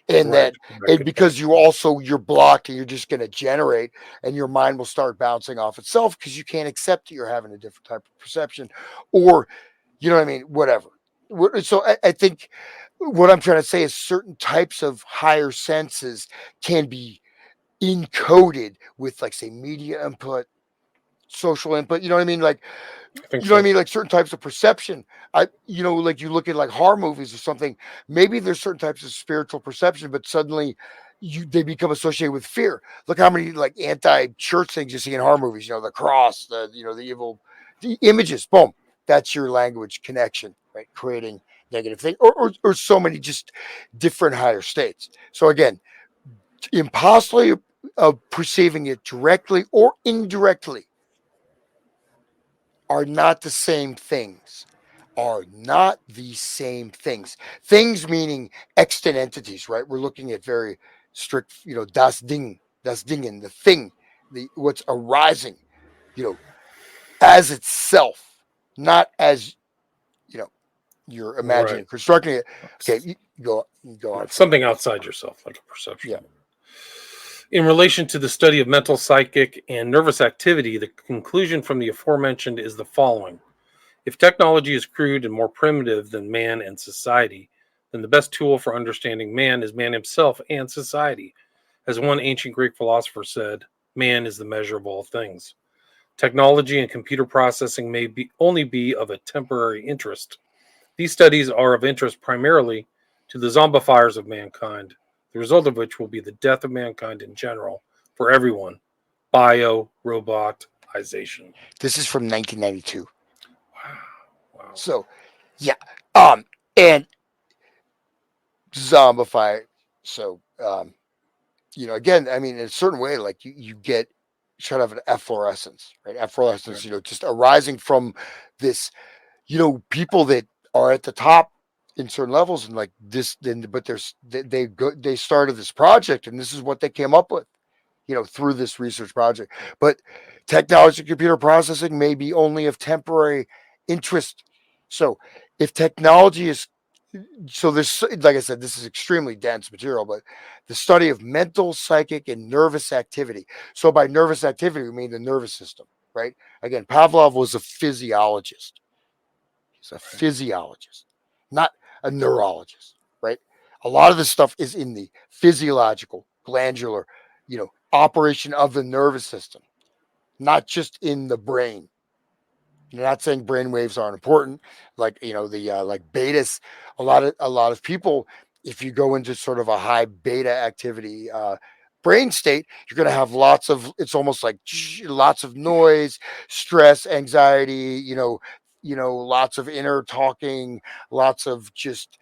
And Right. and because you're blocked and you're just going to generate, and your mind will start bouncing off itself because you can't accept that you're having a different type of perception, or, what I mean? Whatever. So I think what I'm trying to say is certain types of higher senses can be encoded with, like, say, media input, social input. You know what I mean? Like, like certain types of perception. Like you look at like horror movies or something. Maybe there's certain types of spiritual perception, but suddenly they become associated with fear. Look how many like anti-church things you see in horror movies. The cross, the evil, the images. Boom, that's your language connection, right? Creating negative things, or so many just different higher states. So again, impossibly of perceiving it directly or indirectly are not the same things. Are not the same things. Things meaning extant entities, right? We're looking at very strict, das Dingen, the thing, what's arising, as itself, not as, you're imagining, Right. constructing it. Okay, you go on. Something outside yourself, like a perception. Yeah. In relation to the study of mental, psychic, and nervous activity, the conclusion from the aforementioned is the following. If technology is crude and more primitive than man and society, then the best tool for understanding man is man himself and society. As one ancient Greek philosopher said, man is the measure of all things. Technology and computer processing may only be of a temporary interest. These studies are of interest primarily to the zombifiers of mankind, the result of which will be the death of mankind in general for everyone. Bio-robotization. This is from 1992. Wow. So, yeah. And zombify. So, again, I mean, in a certain way, like you get shut off an efflorescence, right? Efflorescence, Right. just arising from this, people that are at the top in certain levels, and like this, then, but they started this project, and this is what they came up with, through this research project. But technology, computer processing may be only of temporary interest. So if technology is, so there's, like I said, this is extremely dense material, but the study of mental, psychic, and nervous activity. So by nervous activity, we mean the nervous system, right? Again, Pavlov was a physiologist. He's a physiologist, not a neurologist, right? A lot of this stuff is in the physiological, glandular, operation of the nervous system, not just in the brain. You're not saying brain waves aren't important, like the like betas. A lot of people, if you go into sort of a high beta activity brain state, you're going to have lots of, it's almost like lots of noise, stress, anxiety, lots of inner talking, lots of just,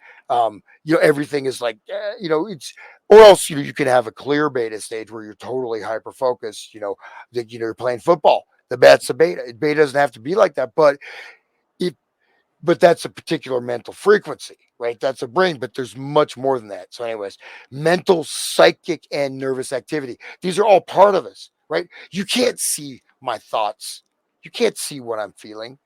everything is like, it's, or else, you can have a clear beta stage where you're totally hyper focused, that, you're playing football. That's a beta. Beta doesn't have to be like that, but that's a particular mental frequency, right? That's a brain, but there's much more than that. So anyways, mental, psychic, and nervous activity. These are all part of us, right? You can't see my thoughts. You can't see what I'm feeling.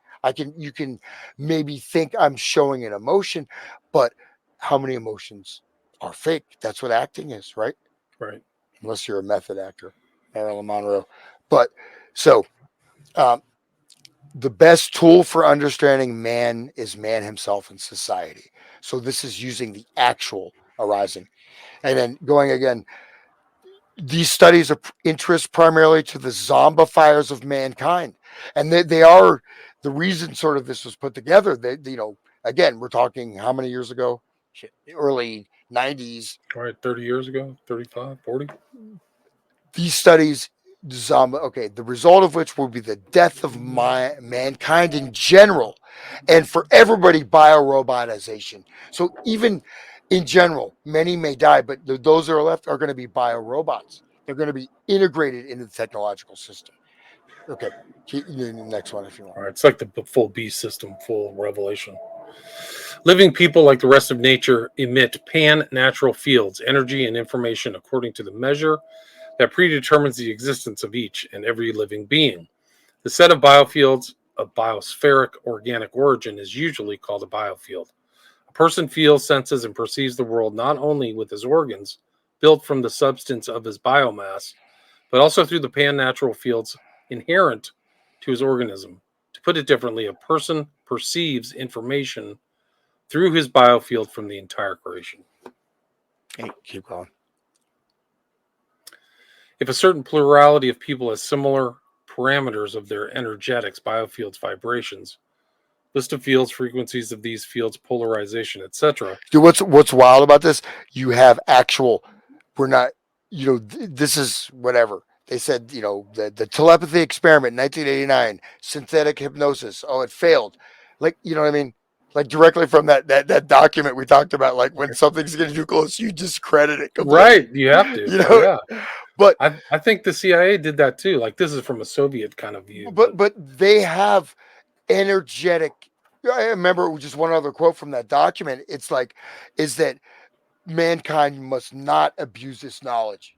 You can maybe think I'm showing an emotion, but how many emotions are fake? That's what acting is, right? Right. Unless you're a method actor, Marilyn Monroe. But so, the best tool for understanding man is man himself in society. So this is using the actual arising. And then going again, these studies are interest primarily to the zombifiers of mankind. And they are the reason sort of this was put together. Again, we're talking how many years ago? Early 90s. All right, 30 years ago, 35, 40. These studies, the result of which will be the death of mankind in general, and for everybody, biorobotization. So even in general, many may die, but those that are left are going to be biorobots. They're going to be integrated into the technological system. Okay, the next one if you want. All right, it's like the full beast system, full revelation. Living people, like the rest of nature, emit pan-natural fields, energy, and information according to the measure that predetermines the existence of each and every living being. The set of biofields of biospheric organic origin is usually called a biofield. A person feels, senses, and perceives the world not only with his organs, built from the substance of his biomass, but also through the pan-natural fields inherent to his organism. To put it differently, a person perceives information through his biofield from the entire creation. Okay, keep going. If a certain plurality of people has similar parameters of their energetics, biofields, vibrations, list of fields, frequencies of these fields, polarization, etc. Dude, what's wild about this? You have actual. We're not. This is whatever they said. The telepathy experiment, 1989, synthetic hypnosis. Oh, it failed. Like, you know what I mean? Like directly from that document we talked about. Like when something's getting too close, you discredit it completely. Right, you have to. Yeah. But I think the CIA did that too. Like this is from a Soviet kind of view. But they have energetic. I remember just one other quote from that document. It's like, is that mankind must not abuse this knowledge.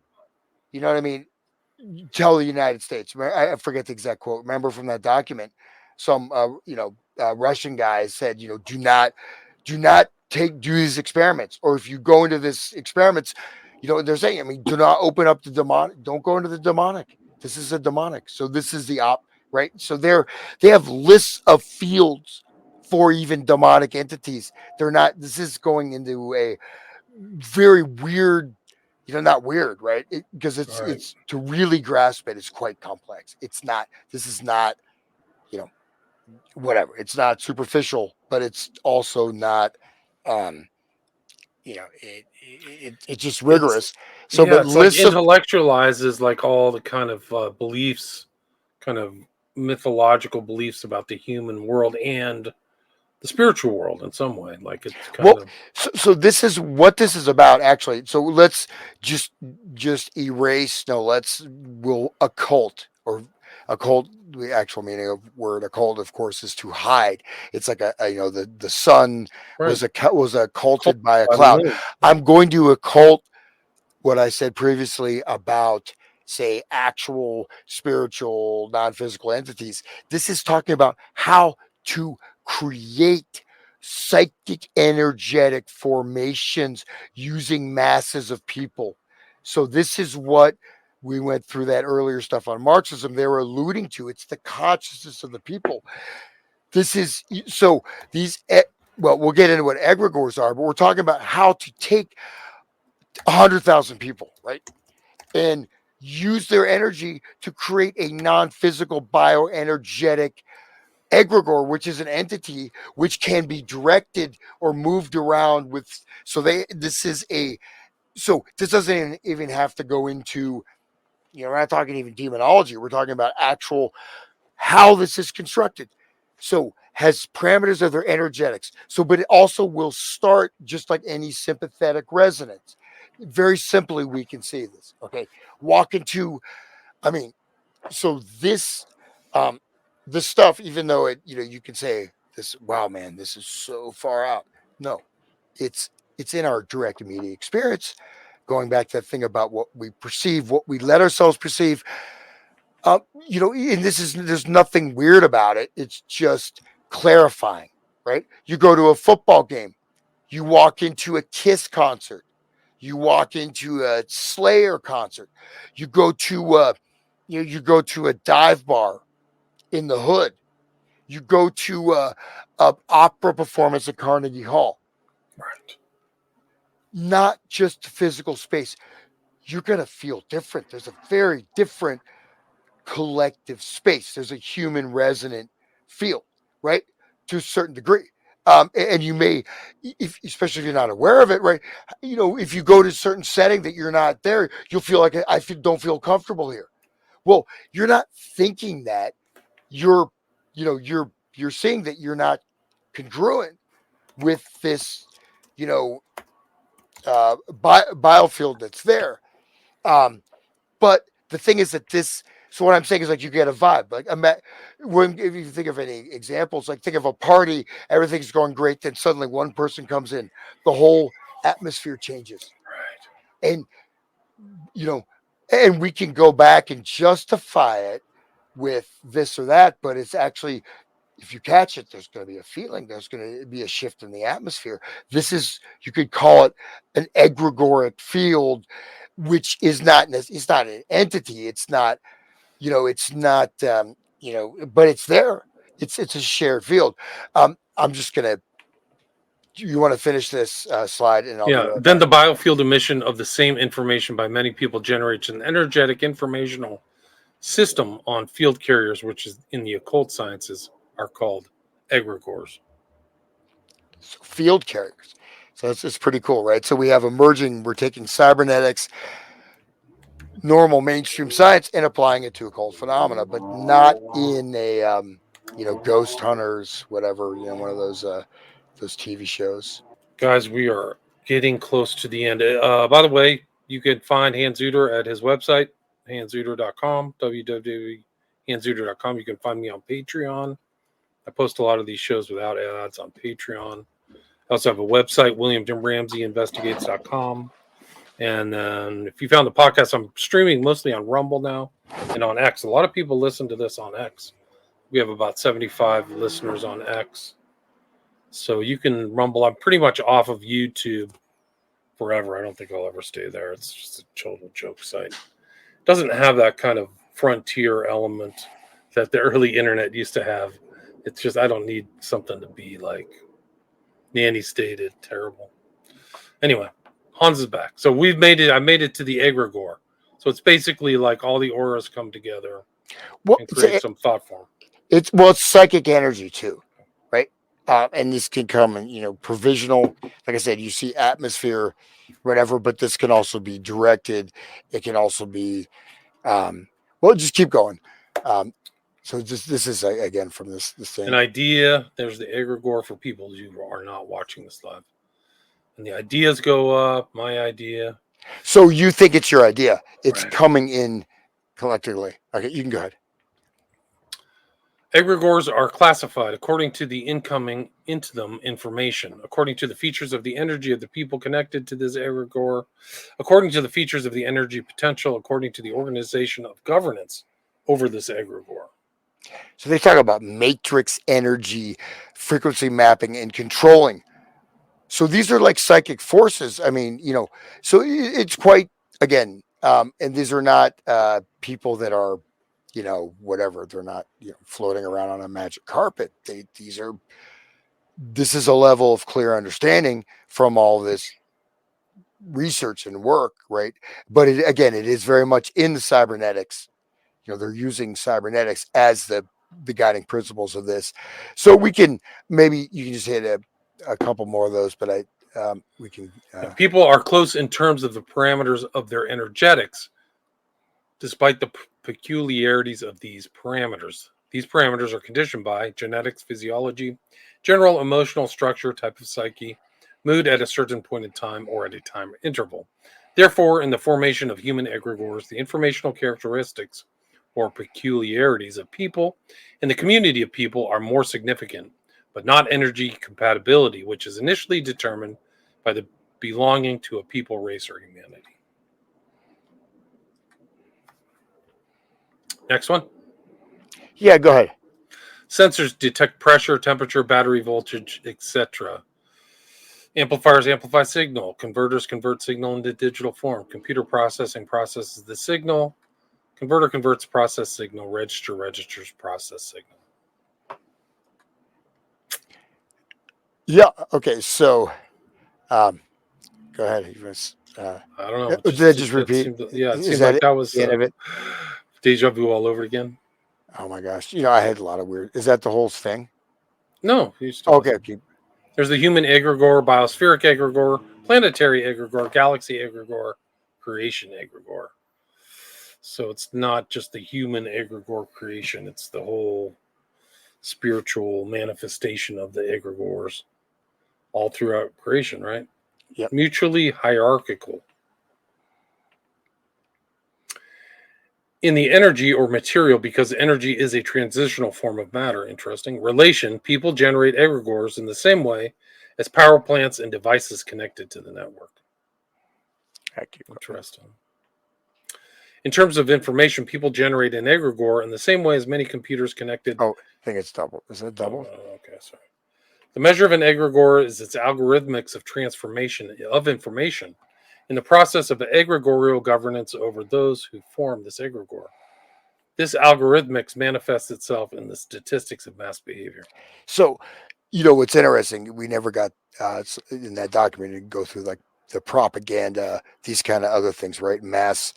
You know what I mean? Tell the United States. I forget the exact quote. Remember from that document, some Russian guys said, do not do these experiments, or if you go into this experiments, they're saying, I mean, do not open up the demonic. Don't go into the demonic. This is a demonic. So this is the right. So they have lists of fields for even demonic entities. They're not. This is going into a very weird. Not weird, right? Because it's to really grasp it is quite complex. It's not. This is not. Whatever. It's not superficial, but it's also not. It's just rigorous. So, yeah, but it's like intellectualizes like all the kind of beliefs, kind of mythological beliefs about the human world and the spiritual world in some way. Like it's kind of. So this is what this is about, actually. So let's just erase. No, occult or occult. The actual meaning of word occult, of course, is to hide. It's like the sun was occulted by a cloud. I'm going to occult what I said previously about, say, actual spiritual, non-physical entities. This is talking about how to create psychic energetic formations using masses of people. So this is what we went through that earlier stuff on Marxism. They were alluding to. It's the consciousness of the people. This is so these. Well, we'll get into what egregores are, but we're talking about how to take 100,000 people, right, and use their energy to create a non-physical bioenergetic egregore, which is an entity which can be directed or moved around with. So this is a So this doesn't even have to go into, we're not talking even demonology. We're talking about actual how this is constructed. So has parameters of their energetics. So, but it also will start just like any sympathetic resonance. Very simply, we can see this. Okay, walk into, so this stuff, even though you can say this, wow, man, this is so far out. No, it's in our direct immediate experience. Going back to that thing about what we perceive, what we let ourselves perceive. And there's nothing weird about it. It's just clarifying, right? You go to a football game, you walk into a Kiss concert, you walk into a Slayer concert, you go to you go to a dive bar in the hood, you go to a opera performance at Carnegie Hall. Right. Not just physical space. You're gonna feel different. There's a very different collective space. There's a human resonant feel, right? To a certain degree. And you may, especially if you're not aware of it, right? If you go to a certain setting that you're not there, you'll feel like don't feel comfortable here. Well, you're not thinking that. You're seeing that you're not congruent with this, biofield that's there. But the thing is that so what I'm saying is like you get a vibe. Like if you think of any examples, like think of a party, everything's going great, then suddenly one person comes in, the whole atmosphere changes. Right. And and we can go back and justify it with this or that, but it's actually, if you catch it, there's going to be a feeling, there's going to be a shift in the atmosphere. You could call it an egregoric field, which is it's not an entity. It's not, it's not, but it's there. It's a shared field. I'm just going to, you want to finish this slide and I'll be right Then back. the biofield emission of the same information by many people generates an energetic informational system on field carriers, which is in the occult sciences are called egregores. So field carriers. So it's pretty cool, right? So we're taking cybernetics, normal mainstream science, and applying it to occult phenomena, but not in a, ghost hunters, whatever, one of those TV shows. Guys, we are getting close to the end. By the way, you can find Hans Uter at his website, hansuter.com, www.hansuter.com. You can find me on Patreon. I post a lot of these shows without ads on Patreon. I also have a website, WilliamJimRamseyInvestigates.com. And then if you found the podcast, I'm streaming mostly on Rumble now and on X. A lot of people listen to this on X. We have about 75 listeners on X. So you can Rumble. I'm pretty much off of YouTube forever. I don't think I'll ever stay there. It's just a children's joke site. It doesn't have that kind of frontier element that the early internet used to have. It's just I don't need something to be like Nanny stated terrible. Anyway, Hans is back. So we've made it. I made it to the egregore. So it's basically like all the auras come together and create some thought form. It's psychic energy too, right? And this can come in, provisional. Like I said, you see atmosphere, whatever, but this can also be directed. It can also be, just keep going. So this is again from this thing. An idea. There's the egregore for people who are not watching this live. And the ideas go up. My idea. So you think it's your idea? It's right. Coming in collectively. Okay, you can go ahead. Egregores are classified according to the incoming into them information, according to the features of the energy of the people connected to this egregore, according to the features of the energy potential, according to the organization of governance over this egregore. So they talk about matrix energy, frequency mapping, and controlling. So these are like psychic forces. So it's quite, again, and these are not people that are, whatever. They're not, floating around on a magic carpet. This is a level of clear understanding from all this research and work, right? But it is very much in the cybernetics. They're using cybernetics as the guiding principles of this. So we can, maybe you can just hit a couple more of those, but we can. And people are close in terms of the parameters of their energetics, despite the peculiarities of these parameters. These parameters are conditioned by genetics, physiology, general emotional structure, type of psyche, mood at a certain point in time or at a time interval. Therefore, in the formation of human egregores, the informational characteristics or peculiarities of people in the community of people are more significant, but not energy compatibility, which is initially determined by the belonging to a people, race, or humanity. Next one. Yeah, go ahead. Sensors detect pressure, temperature, battery voltage, etc. Amplifiers amplify signal. Converters convert signal into digital form. Computer processing processes the signal. Converter converts process signal. Register registers process signal. Yeah. Okay. So, go ahead. I don't know. Did I just repeat? It Is seemed that like that was the end of it? deja vu all over again. Oh my gosh! I had a lot of weird. Is that the whole thing? No, you still Okay. There's the human egregore, biospheric egregore, planetary egregore, galaxy egregore, creation egregore. So it's not just the human egregore creation, it's the whole spiritual manifestation of the egregores all throughout creation, right? Yep. Mutually hierarchical. In the energy or material, because energy is a transitional form of matter, interesting, relation, people generate egregores in the same way as power plants and devices connected to the network. Interesting. In terms of information, people generate an egregore in the same way as many computers connected. Oh, I think it's double. Is it double? Okay, sorry. The measure of an egregore is its algorithmics of transformation of information in the process of egregorial governance over those who form this egregore. This algorithmics manifests itself in the statistics of mass behavior. So, what's interesting, we never got in that document to go through like the propaganda, these kind of other things, right? Mass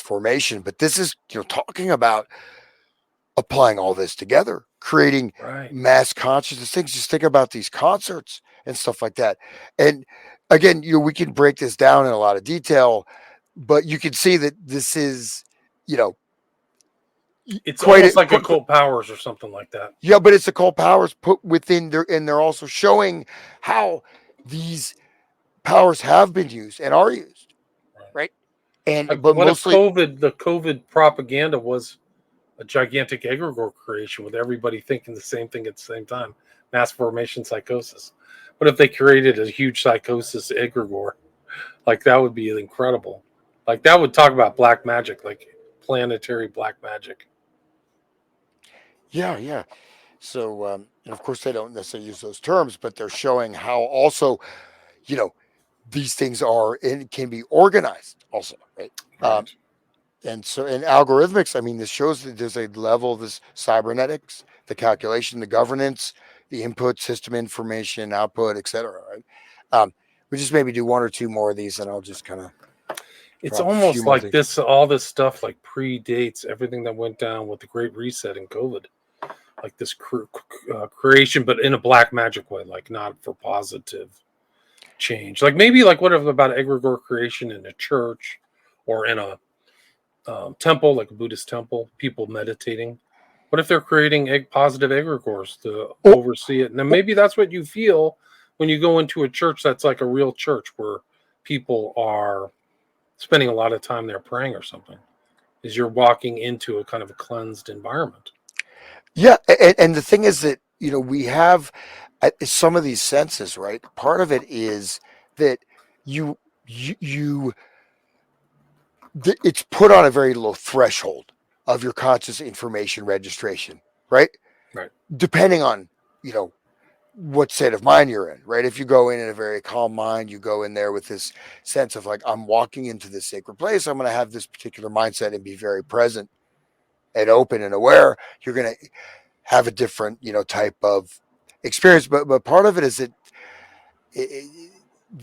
formation. But this is, talking about applying all this together, creating mass consciousness things. Just think about these concerts and stuff like that. And again, we can break this down in a lot of detail, but you can see that this is, it's almost like occult powers or something like that. Yeah, but it's occult powers put within there, and they're also showing how these powers have been used and are used, right? But what mostly, if the COVID propaganda was a gigantic egregore creation with everybody thinking the same thing at the same time? Mass formation psychosis. What if they created a huge psychosis egregore? Like, that would be incredible. Like, that would talk about black magic, like planetary black magic. Yeah. So, and of course, they don't necessarily use those terms, but they're showing how also, these things are and can be organized also, right? And so in algorithmics, I mean, this shows that there's a level of this cybernetics, the calculation, the governance, the input, system information, output, etc. Right? We just maybe do one or two more of these, and I'll just kind of. It's almost like this. All this stuff like predates everything that went down with the Great Reset and COVID, like this creation, but in a black magic way, like not for positive change. Like maybe like what about egregore creation in a church or in a temple, like a Buddhist temple, people meditating. What if they're creating positive egregores to oversee it? And then maybe that's what you feel when you go into a church that's like a real church where people are spending a lot of time there praying or something, is you're walking into a kind of a cleansed environment. Yeah. And the thing is that, we have some of these senses, right? Part of it is that it's put on a very low threshold of your conscious information registration, right? Right. Depending on, what state of mind you're in, right? If you go in a very calm mind, you go in there with this sense of like, I'm walking into this sacred place. I'm going to have this particular mindset and be very present and open and aware. You're going to have a different, type of experience. But part of it is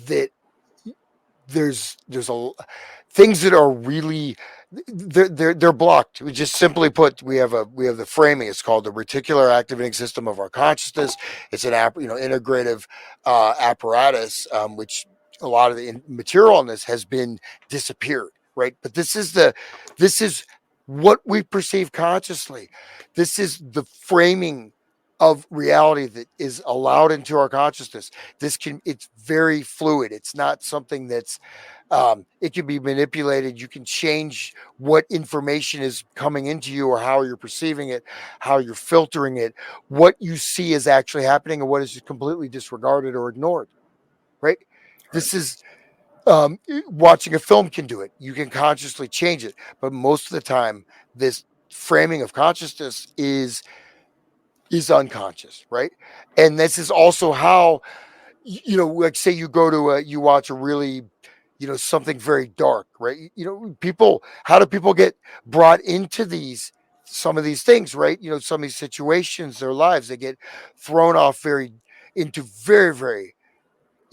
that there's things that are really they're blocked. We just simply put, we have the framing. It's called the reticular activating system of our consciousness. It's an integrative apparatus, which a lot of the material on this has been disappeared, right? But this is what we perceive consciously. This is the framing of reality that is allowed into our consciousness. It's very fluid. It's not something that's it can be manipulated. You can change what information is coming into you or how you're perceiving it, how you're filtering it, what you see is actually happening and what is just completely disregarded or ignored, right? This is watching a film can do it. You can consciously change it. But most of the time, this framing of consciousness is unconscious, right? And this is also how, like say you go to you watch a really, something very dark, right? How do people get brought into some of these things, right? Some of these situations, their lives, they get thrown off into very, very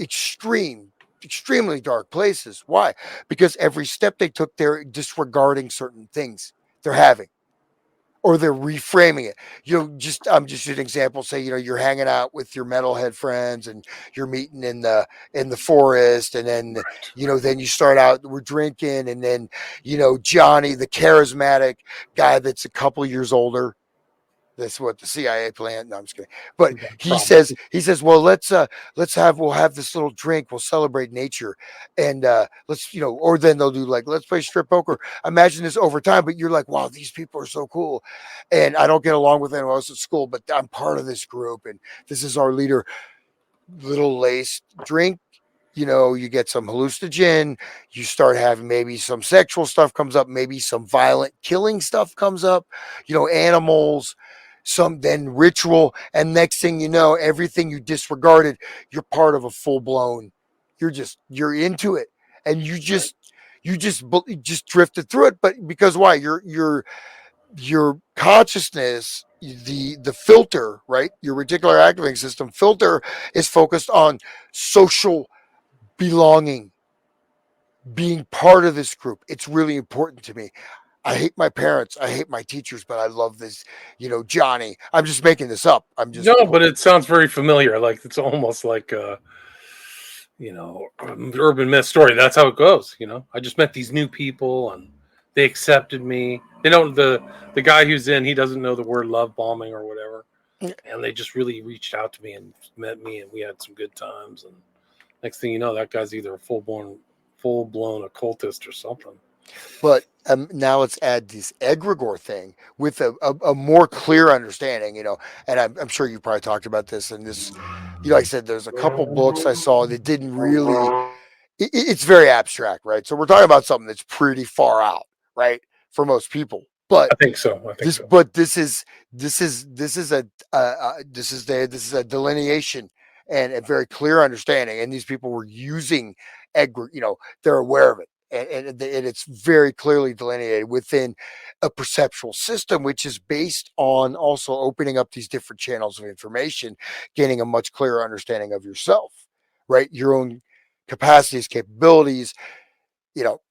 extremely dark places. Why? Because every step they took, they're disregarding certain things they're having, or they're reframing it. I'm just an example. Say, you're hanging out with your metalhead friends and you're meeting in the forest, and then then you start out, we're drinking, and then Johnny, the charismatic guy that's a couple years older. That's what the CIA planned. No, I'm just kidding. But he says, well, we'll have this little drink. We'll celebrate nature, and let's, or then they'll do like, let's play strip poker. Imagine this over time, but you're like, wow, these people are so cool, and I don't get along with anyone else at school, but I'm part of this group, and this is our leader. Little laced drink. You get some hallucinogen, you start having maybe some sexual stuff comes up, maybe some violent killing stuff comes up, animals, some then ritual, and next thing you know, everything you disregarded, you're part of a full-blown, you're into it, and you just drifted through it. But because why? Your consciousness, the filter, right? Your reticular activating system filter is focused on social belonging, being part of this group. It's really important to me. I hate my parents. I hate my teachers, but I love this, Johnny. I'm just making this up. No, but it sounds very familiar. Like it's almost like urban myth story. That's how it goes. I just met these new people and they accepted me. The guy who's in, he doesn't know the word love bombing or whatever, and they just really reached out to me and met me, and we had some good times. And next thing you know, that guy's either a full blown occultist or something. But now let's add this egregore thing with a more clear understanding, and I'm sure you probably talked about this. And this, like I said, there's a couple books I saw that didn't really, it's very abstract, right? So we're talking about something that's pretty far out, right, for most people. But I think so. But this is a delineation and a very clear understanding. And these people were using they're aware of it. And it's very clearly delineated within a perceptual system, which is based on also opening up these different channels of information, gaining a much clearer understanding of yourself, right? Your own capacities, capabilities,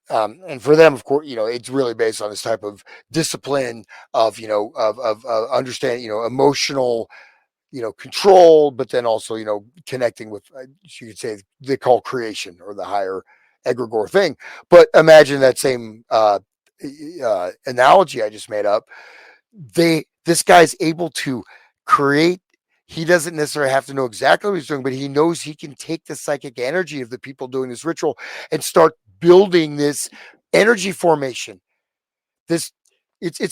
and for them, of course, it's really based on this type of discipline of, of understanding, emotional, control, but then also, connecting with, you could say they call creation or the higher egregore thing. But imagine that same analogy I just made up. This guy's able to create. He doesn't necessarily have to know exactly what he's doing, but he knows he can take the psychic energy of the people doing this ritual and start building this energy formation. It's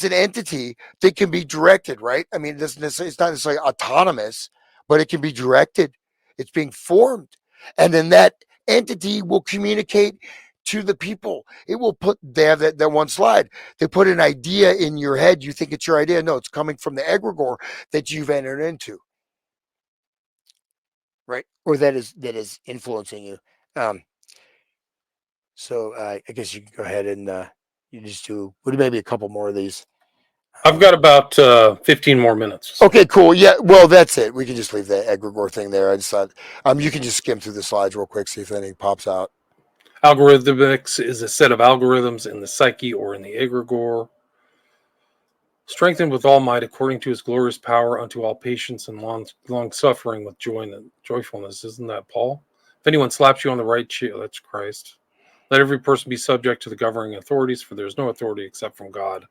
an entity that can be directed, right? I mean, it's not necessarily autonomous, but it can be directed. It's being formed, and then that entity will communicate to the people. It will they have that one slide. They put an idea in your head. You think it's your idea. No, it's coming from the egregore that you've entered into, right? Or that is influencing you. So I guess you can go ahead and you just do maybe a couple more of these. I've got about 15 more minutes. Okay, cool. Yeah, well, that's it. We can just leave the egregore thing there. I just thought you can just skim through the slides real quick, see if anything pops out. Algorithmics is a set of algorithms in the psyche or in the egregore, strengthened with all might according to his glorious power unto all patience and long suffering with joy and joyfulness. Isn't that Paul? If anyone slaps you on the right cheek, that's Christ. Let every person be subject to the governing authorities, for there is no authority except from God,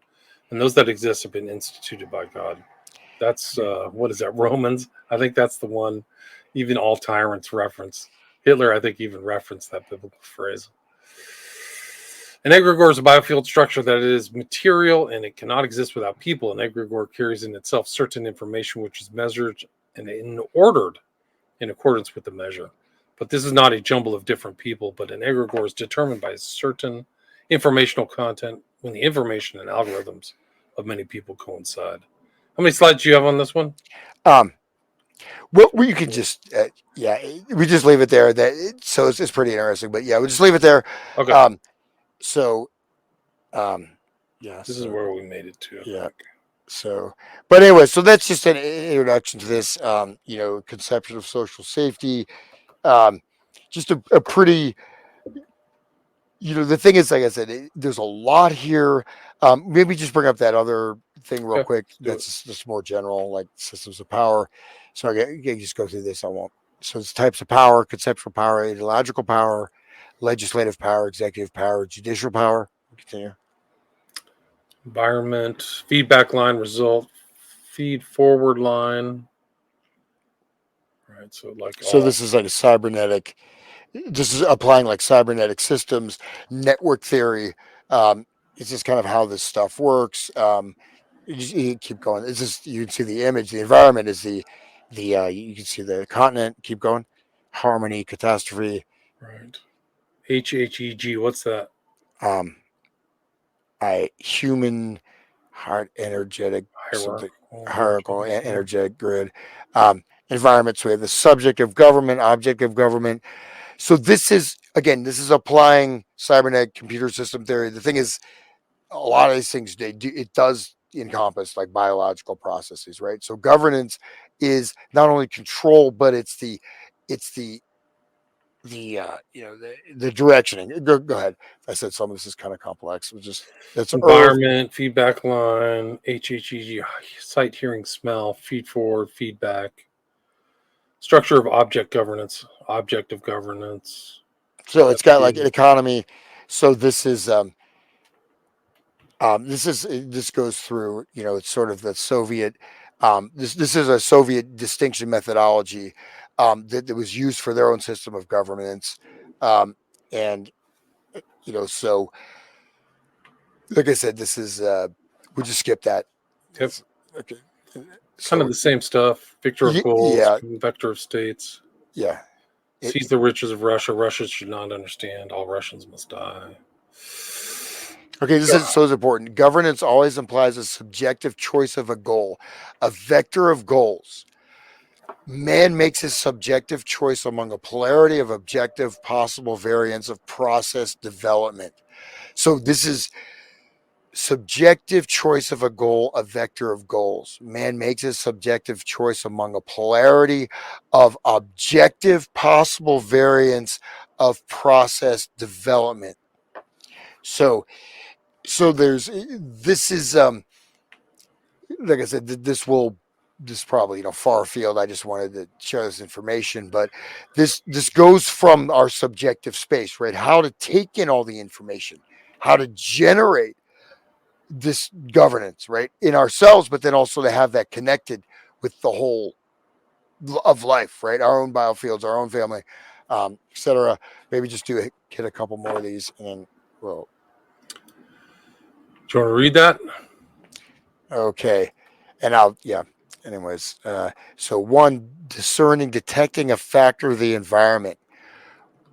and those that exist have been instituted by God. That's what is that? Romans. I think that's the one. Even all tyrants reference. Hitler, I think, even referenced that biblical phrase. An egregore is a biofield structure that is material and it cannot exist without people. An egregore carries in itself certain information which is measured and ordered in accordance with the measure. But this is not a jumble of different people, but an egregore is determined by certain informational content when the information and algorithms of many people coincide. How many slides do you have on this one? Well, we could just, we just leave it there. So it's pretty interesting, but yeah, we'll just leave it there. Okay. Yeah, this is where we made it to. Yeah. So, but anyway, so that's just an introduction to this, conception of social safety. Just a pretty, the thing is, like I said, there's a lot here. Maybe just bring up that other thing real quick. That's just more general, like systems of power. So I can just go through this. I won't. So it's types of power: conceptual power, ideological power, legislative power, executive power, judicial power. Continue. Environment, feedback line, result, feed forward line. Right. So this is like a cybernetic. This is applying like cybernetic systems, network theory. It's just kind of how this stuff works. You keep going. It's just you can see the image. The environment is the you can see the continent. Keep going. Harmony, catastrophe. Right. HHEG. What's that? Human heart energetic hierarchical energetic grid. Environment. So we have the subject of government, object of government. So this is applying cybernetic computer system theory. The thing is, a lot of these things it does encompass like biological processes, right? So governance is not only control, but it's the directioning. Go ahead. I said some of this is kind of complex. That's environment, feedback line, HHEG, sight, hearing, smell, feed forward, feedback, structure of object governance, object of governance. So it's got like an economy. So this is this goes through, it's sort of the Soviet. This is a Soviet distinction methodology that was used for their own system of governance, and so like I said, this is we'll just skip that. Yep. Okay. Kind of the same stuff. Victor of goals, vector of states. Yeah. Seize the riches of Russia. Russia should not understand. All Russians must die. Okay, this is so important. Governance always implies a subjective choice of a goal, a vector of goals. Man makes his subjective choice among a polarity of objective possible variants of process development. So this is subjective choice of a goal, a vector of goals. Man makes his subjective choice among a polarity of objective possible variants of process development. So this is like I said, this probably far afield. I just wanted to share this information, but this goes from our subjective space, right? How to take in all the information, how to generate this governance, right, in ourselves, but then also to have that connected with the whole of life, right? Our own biofields, our own family, etc. Maybe just hit a couple more of these, and then we'll. Do you want to read that? Okay. And anyways, so one, detecting a factor of the environment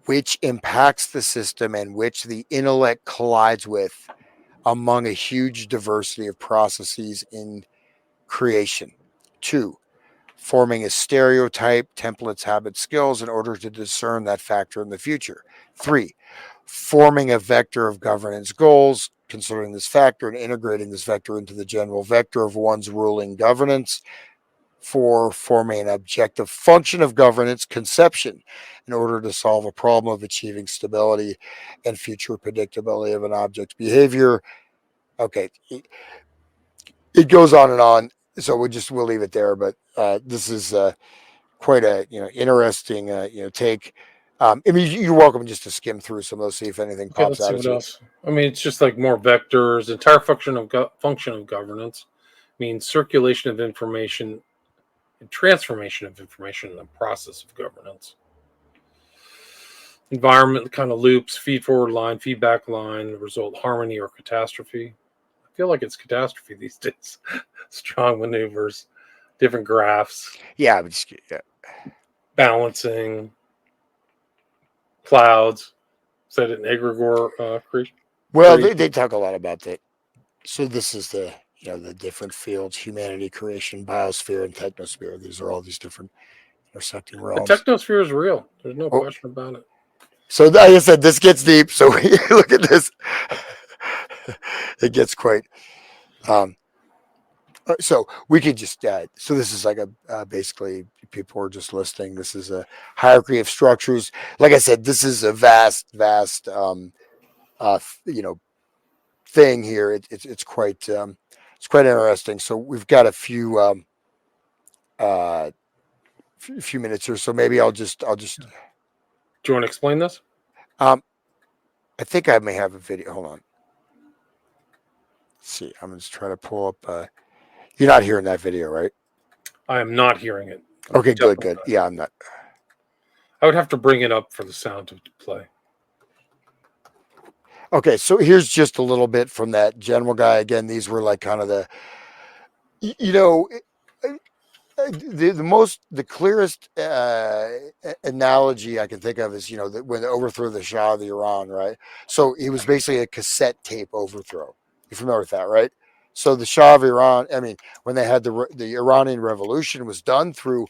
which impacts the system and which the intellect collides with among a huge diversity of processes in creation. 2, forming a stereotype, templates, habits, skills in order to discern that factor in the future. 3, forming a vector of governance goals, considering this factor and integrating this vector into the general vector of one's ruling governance. for forming an objective function of governance conception in order to solve a problem of achieving stability and future predictability of an object's behavior. Okay, it goes on and on, so we'll leave it there. But this is quite a interesting take. I mean, you're welcome just to skim through some of those, see if anything Okay, pops let's see out what at you. else. I mean, it's just like more vectors. Entire function of governance means circulation of information and transformation of information in the process of governance. Environment kind of loops, feed forward line, feedback line, result harmony or catastrophe. I feel like it's catastrophe these days. Strong maneuvers, different graphs, Yeah, but just, yeah. balancing, clouds. Is that an egregore creation? Well, they talk a lot about that. So this is the the different fields: humanity, creation, biosphere, and technosphere. These are all these different intersecting The realms. technosphere is real. There's no question about it. So like I said, this gets deep. So look at this. It gets quite. So we could just. So this is like a basically people are just listing. This is a hierarchy of structures. Like I said, this is a vast thing here. It's quite interesting. So we've got a few minutes here. So maybe I'll just. Do you want to explain this? I think I may have a video. Hold on. Let's see, I'm just trying to pull up. You're not hearing that video, right? I am not hearing it. Okay, good. Yeah, I'm not. I would have to bring it up for the sound to play. Okay, so here's just a little bit from that general guy. Again, these were like kind of the, the clearest analogy I can think of is, when the overthrow of the Shah of Iran, right? So it was basically a cassette tape overthrow. You're familiar with that, right? So the Shah of Iran, I mean, when they had the Iranian Revolution was done through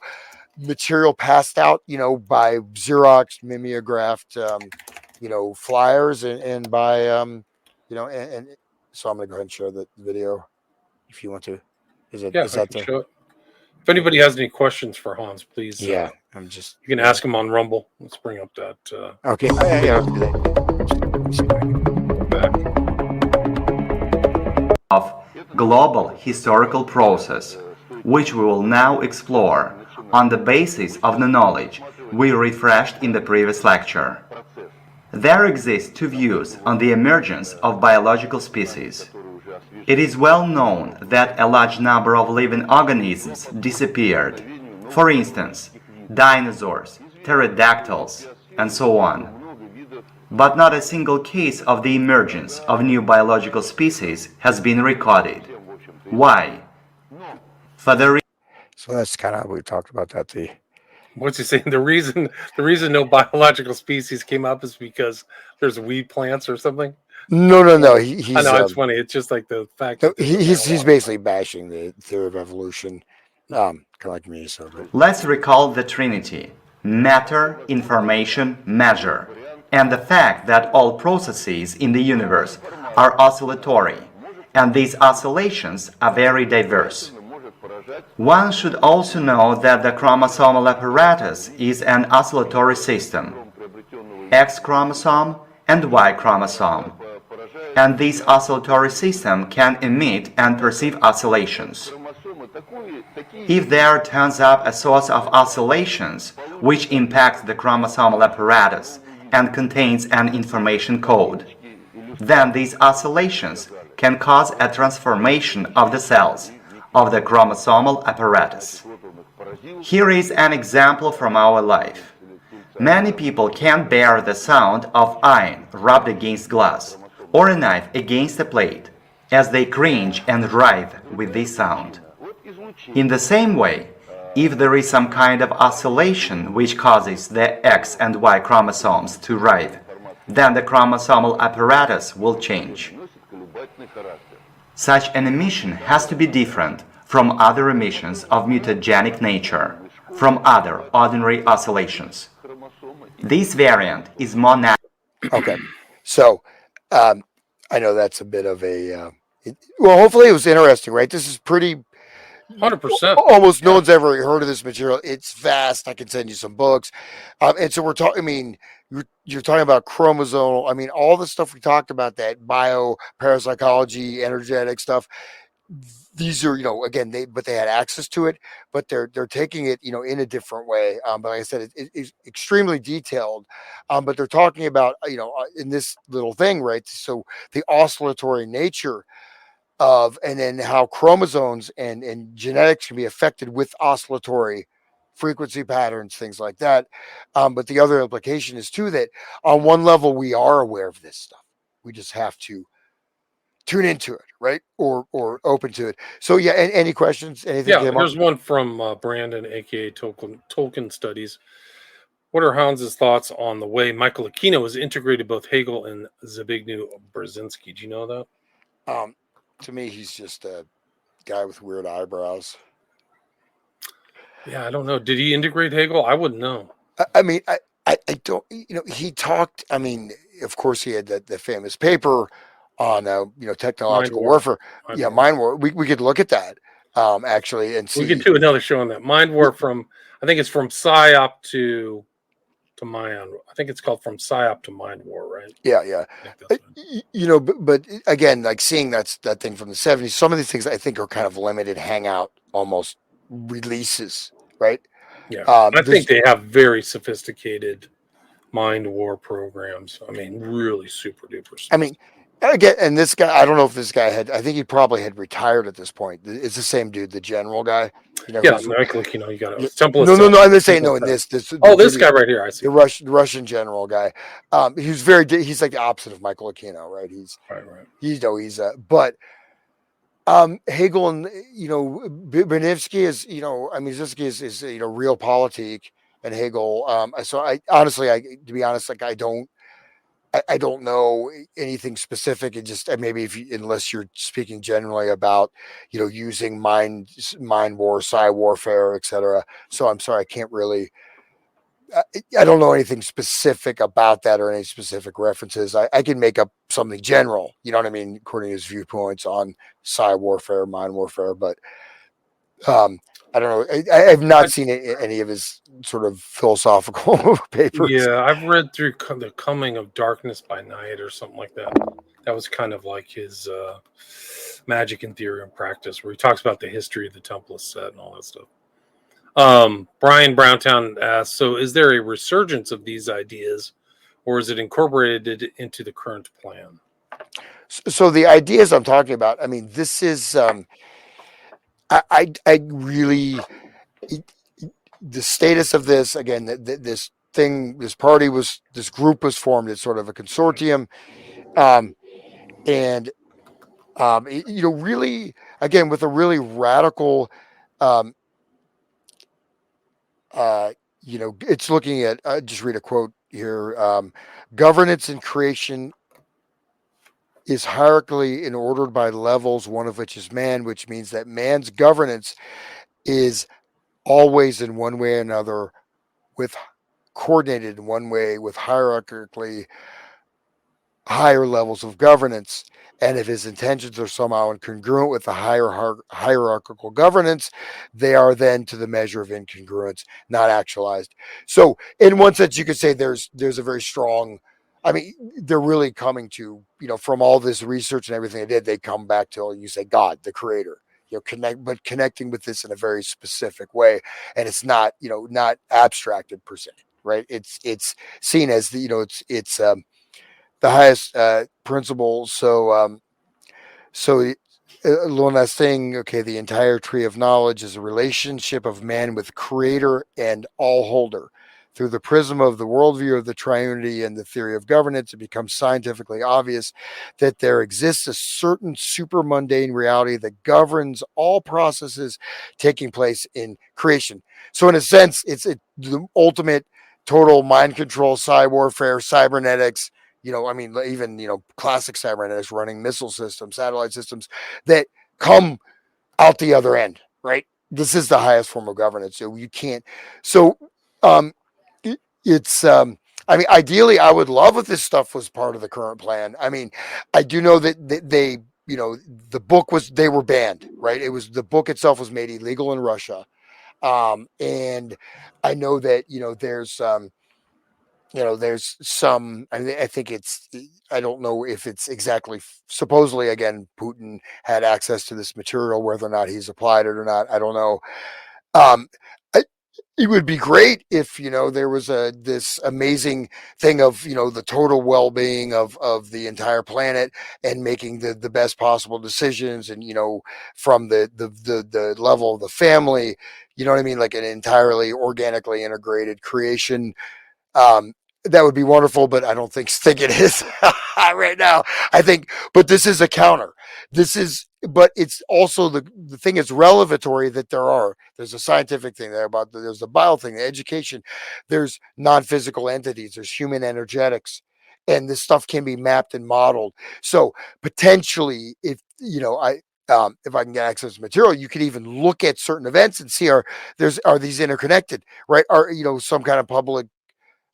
material passed out, by Xerox, mimeographed, flyers and by, and so I'm going to go ahead and share the video if you want to. Is that show it. If anybody has any questions for Hans, please. Yeah, you can ask him on Rumble. Let's bring up that. Okay. Of global historical process, which we will now explore on the basis of the knowledge we refreshed in the previous lecture. There exist two views on the emergence of biological species. It is well known that a large number of living organisms disappeared. For instance, dinosaurs, pterodactyls, and so on. But not a single case of the emergence of new biological species has been recorded. Why? So that's kind of, we talked about that. What's he saying? The reason no biological species came up is because there's weed plants or something? No. He's, I know, it's funny. It's just like the fact that he's basically bashing the theory of evolution, kind of like me. Let's recall the Trinity: matter, information, measure, and the fact that all processes in the universe are oscillatory, and these oscillations are very diverse. One should also know that the chromosomal apparatus is an oscillatory system, X chromosome and Y chromosome, and this oscillatory system can emit and perceive oscillations. If there turns up a source of oscillations which impacts the chromosomal apparatus and contains an information code, then these oscillations can cause a transformation of the cells of the chromosomal apparatus. Here is an example from our life. Many people can't bear the sound of iron rubbed against glass or a knife against a plate, as they cringe and writhe with this sound. In the same way, if there is some kind of oscillation which causes the X and Y chromosomes to writhe, then the chromosomal apparatus will change. Such an emission has to be different from other emissions of mutagenic nature, from other ordinary oscillations. This variant is more natural. Okay, so I know that's a bit of a well, hopefully it was interesting, right? This is pretty 100%. almost no one's ever heard of this material. It's vast. I can send you some books. And so we're talking, I mean, you're talking about chromosomal. I mean, all the stuff we talked about, that bio, parapsychology, energetic stuff. These are, again, they had access to it, but they're taking it, in a different way. But like I said, it's extremely detailed. But they're talking about, in this little thing, right? So the oscillatory nature of, and then how chromosomes and genetics can be affected with oscillatory frequency patterns, things like that. But the other implication is too that on one level we are aware of this stuff. We just have to tune into it, right? Or open to it. So yeah, any questions? Anything Yeah, came up? here's one from Brandon, aka Tolkien Studies. What are Hans's thoughts on the way Michael Aquino has integrated both Hegel and Zbigniew Brzezinski? Do you know that? To me, he's just a guy with weird eyebrows. Yeah, I don't know. Did he integrate Hegel? I wouldn't know. I mean, I don't, he talked, I mean, of course he had the famous paper on, technological warfare. Mind war. We could look at that, actually, and see. We could do another show on that. Mind war I think it's from PSYOP to Mayan. I think it's called From PSYOP to Mind War, right? Yeah. But again, like seeing that thing from the 70s, some of these things I think are kind of limited hangout almost releases, right? Yeah. I think they have very sophisticated mind war programs. I mean, really super duper stuff. I mean, again, and this guy, I don't know if this guy I think he probably had retired at this point. It's the same dude, the general guy. Michael, you got a temple. No, I'm just saying, in this this guy right here, I see. The Russian general guy. He's he's like the opposite of Michael Aquino, right? He's but Hegel and, Brzezinski is, Brzezinski is realpolitik, and Hegel. So I honestly, to be honest, like I don't know anything specific. It just maybe unless you're speaking generally about, using mind war, psi warfare, etc. So I'm sorry, I can't really. I don't know anything specific about that or any specific references. I can make up something general, you know what I mean, according to his viewpoints on psi warfare, mind warfare. But I don't know. I have not seen any of his sort of philosophical papers. Yeah, I've read through The Coming of Darkness by Night or something like that. That was kind of like his Magic in Theory and Practice, where he talks about the history of the Templist set and all that stuff. Brian Browntown asks, so is there a resurgence of these ideas, or is it incorporated into the current plan? So the ideas I'm talking about, I mean, this is, I really, the status of this, again, this group was formed as sort of a consortium. Really, again, with a really radical, it's looking at, just read a quote here. Governance and creation is hierarchically and ordered by levels, one of which is man, which means that man's governance is always in one way or another coordinated in one way with hierarchically higher levels of governance. And if his intentions are somehow incongruent with the hierarchical governance, they are then to the measure of incongruence, not actualized. So in one sense, you could say there's a very strong, I mean, they're really coming to, from all this research and everything they did, they come back to, you say, God, the creator, connecting with this in a very specific way. And it's not, not abstracted per se, right? It's seen as the highest principle. So Luna's saying, okay, the entire tree of knowledge is a relationship of man with creator and all holder. Through the prism of the worldview of the triunity and the theory of governance, it becomes scientifically obvious that there exists a certain supramundane reality that governs all processes taking place in creation. So in a sense, it's the ultimate total mind control, psi warfare, cybernetics, even, classic cybernetics, running missile systems, satellite systems that come out the other end, right? This is the highest form of governance. So you can't, it's, ideally I would love if this stuff was part of the current plan. I mean, I do know that they, the book they were banned, right? The book itself was made illegal in Russia. And I know that, there's some, I think I don't know if it's exactly, supposedly, again, Putin had access to this material, whether or not he's applied it or not, I don't know. Um, it would be great if there was this amazing thing of the total well-being of the entire planet and making the best possible decisions, and from the level of the family, you know what I mean, like an entirely organically integrated creation. um that would be wonderful, but I don't think it is right now. I think, but this is a counter. But it's also the thing is revelatory that there's a scientific thing there there's a bio thing, the education, there's non-physical entities, there's human energetics, and this stuff can be mapped and modeled. So potentially, if I can get access to material, you could even look at certain events and see are these interconnected, right? Are some kind of public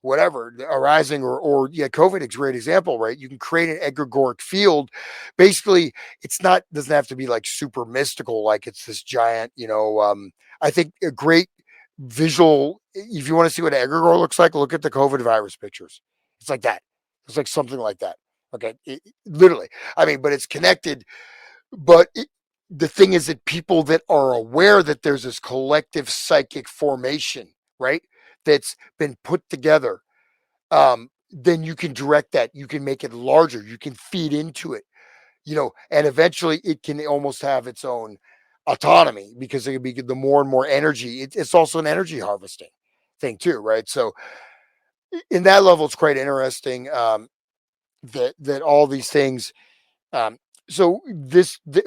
whatever arising, or COVID is a great example, right? You can create an egregoric field. Basically, doesn't have to be like super mystical, like it's this giant, I think a great visual, if you want to see what an egregore looks like, look at the COVID virus pictures. It's like that. It's like something like that. Okay. Literally. I mean, but it's connected. But the thing is that people that are aware that there's this collective psychic formation, right, that's been put together, then you can direct that. You can make it larger. You can feed into it, and eventually it can almost have its own autonomy, because it can be the more and more energy. It's also an energy harvesting thing too, right? So in that level, it's quite interesting, that all these things. So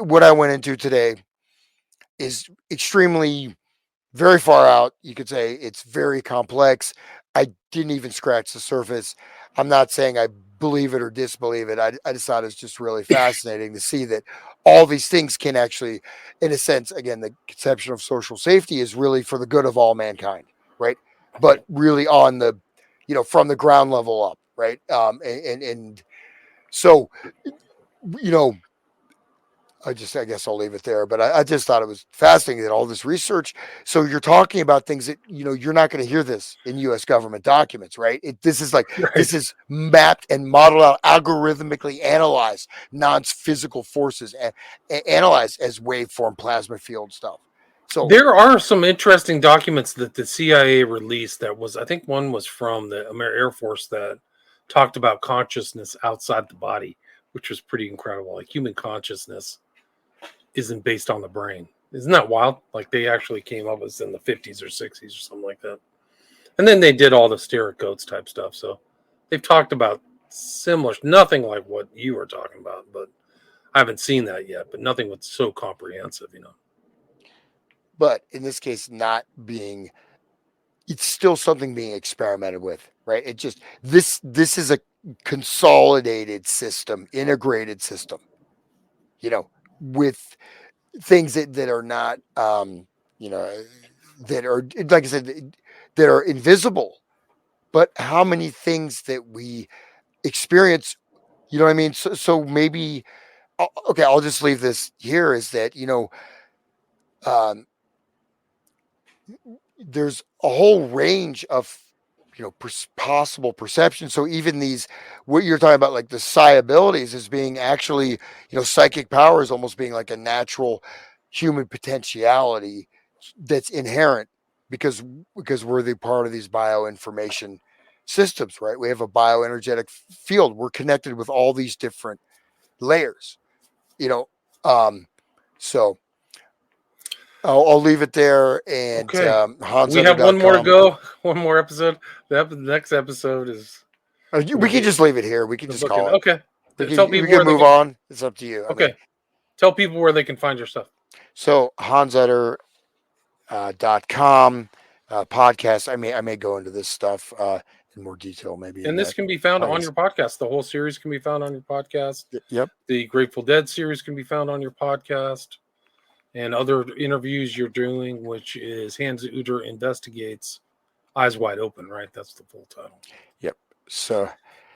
what I went into today is extremely very far out. You could say it's very complex. I didn't even scratch the surface. I'm not saying I believe it or disbelieve it. I just thought it was just really fascinating to see that all these things can actually, in a sense, again, the conception of social safety is really for the good of all mankind, right? But really on the, from the ground level up, right? And so, you know, I guess I'll leave it there. But I just thought it was fascinating that all this research. So you're talking about things that you're not going to hear this in U.S. government documents, right? This is Right. This is mapped and modeled out, algorithmically analyzed, non-physical forces, and analyzed as waveform, plasma field stuff. So There are some interesting documents that the CIA released. I think one was from the Air Force, that talked about consciousness outside the body, which was pretty incredible. Like human consciousness isn't based on the brain. Isn't that wild? Like they actually came up with in the 50s or 60s or something like that. And then they did all the stereo type stuff. So they've talked about similar, nothing like what you were talking about, but I haven't seen that yet, but nothing was so comprehensive, but in this case, it's still something being experimented with, right? It just, this is a consolidated system, integrated system, with things that are not, that are, like I said, that are invisible, but how many things that we experience, you know what I mean? So maybe, okay, I'll just leave this here, is that, um, there's a whole range of possible perception. So even what you're talking about, like the psi abilities, is being actually, psychic power is almost being like a natural human potentiality that's inherent, because we're the part of these bioinformation systems, right? We have a bioenergetic field. We're connected with all these different layers, you know. So I'll leave it there. And Okay. We have one more to hansunder.com. go. One more episode. The next episode is We can just leave it here. We can the just booking. call it. Okay. We can move on. It's up to you. I mean, Tell people where they can find your stuff. so hansunder.com podcast. I may go into this stuff in more detail, maybe. And this can be found on your podcast. The whole series can be found on your podcast. Yep. The Grateful Dead series can be found on your podcast. And other interviews you're doing, which is Hans Uter Investigates, Eyes Wide Open, right? That's the full title. Yep. So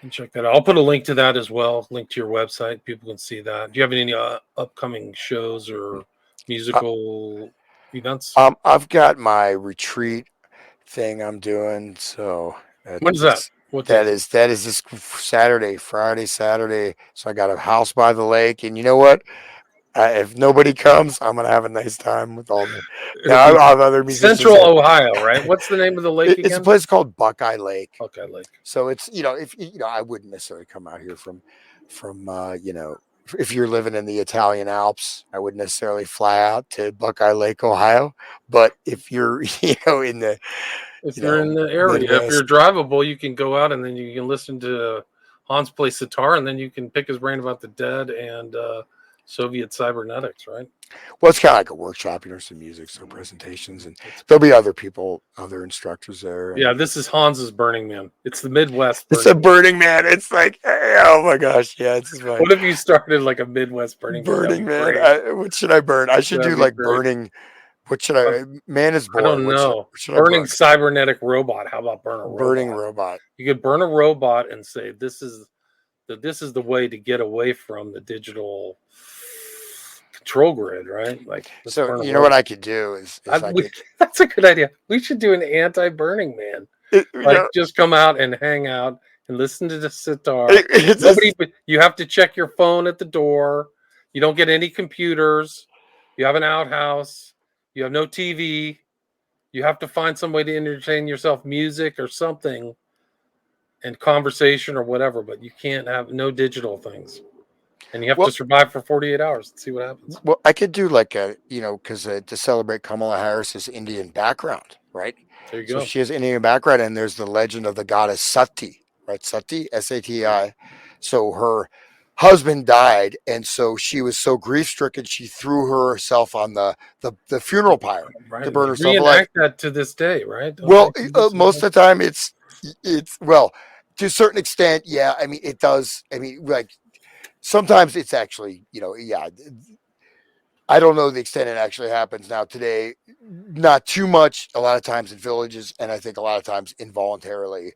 And check that out. I'll put a link to that as well. Link to your website. People can see that. Do you have any upcoming shows or musical events? I've got my retreat thing I'm doing. So When's that? What that day? is this Friday, Saturday. So I got a house by the lake, and you know what? If nobody comes, I'm gonna have a nice time with all the. It'll Now be I have other musicians. Central Ohio, right? What's the name of the lake It's a again? place called Buckeye Lake. Okay, Lake. So it's if I wouldn't necessarily come out here from if you're living in the Italian Alps, I wouldn't necessarily fly out to Buckeye Lake, Ohio. But if you're in the If you're in the area, if you're drivable, you can go out and then you can listen to Hans play sitar, and then you can pick his brain about the Dead and Soviet cybernetics, right? Well, it's kind of like a workshop, some music, some presentations, and there'll be other people, other instructors there. Yeah, this is Hans's Burning Man. It's the Midwest. It's a Burning Man. It's like, oh my gosh, yeah, it's just What if you started like a Midwest Burning Man? Burning Man. What should I burn? I should do like burning. What should I? Man is born. I don't know. Burning cybernetic robot. How about burn a robot? Burning robot. You could burn a robot and say this is the way to get away from the digital control grid, right? Like, so you know what I could do is that's a good idea. We should do an anti-Burning Man. Just come out and hang out and listen to the sitar. You have to check your phone at the door. You don't get any computers. You have an outhouse. You have no TV. You have to find some way to entertain yourself, music or something, and conversation or whatever, but you can't have no digital things. And you have to survive for 48 hours and see what happens. Well, I could do like because to celebrate Kamala Harris's Indian background, right? There you go. So she has Indian background, and there's the legend of the goddess Sati, right? Sati, Sati. So her husband died, and so she was so grief-stricken, she threw herself on the funeral pyre to burn herself alive. Reenact that to this day, right? Most of the time, it's to a certain extent, yeah. I mean, it does. I mean, like. Sometimes it's actually, I don't know the extent it actually happens now today. Not too much. A lot of times in villages, and I think a lot of times involuntarily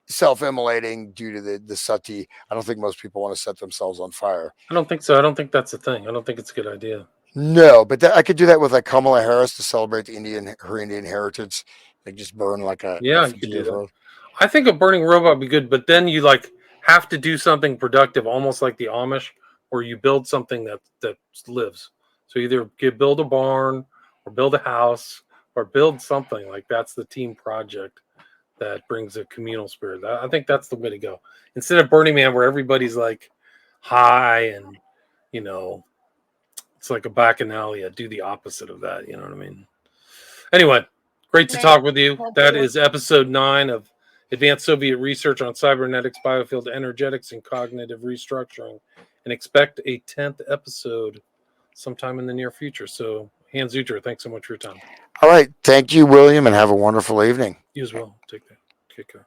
self-immolating due to the sati. I don't think most people want to set themselves on fire. I don't think so. I don't think that's a thing. I don't think it's a good idea. No, but I could do that with like Kamala Harris to celebrate her Indian heritage. Like just burn like a you could do that. I think a burning robot would be good, but then you have to do something productive, almost like the Amish, where you build something that lives. So either build a barn or build a house or build something like that's the team project that brings a communal spirit. I think that's the way to go. Instead of Burning Man, where everybody's like high and it's like a bacchanalia. Do the opposite of that. You know what I mean? Anyway, great to talk with you. That is episode 9 of Advanced Soviet Research on Cybernetics, Biofield, Energetics, and Cognitive Restructuring. And expect a 10th episode sometime in the near future. So, Hans Uter, thanks so much for your time. All right. Thank you, William, and have a wonderful evening. You as well. Take care.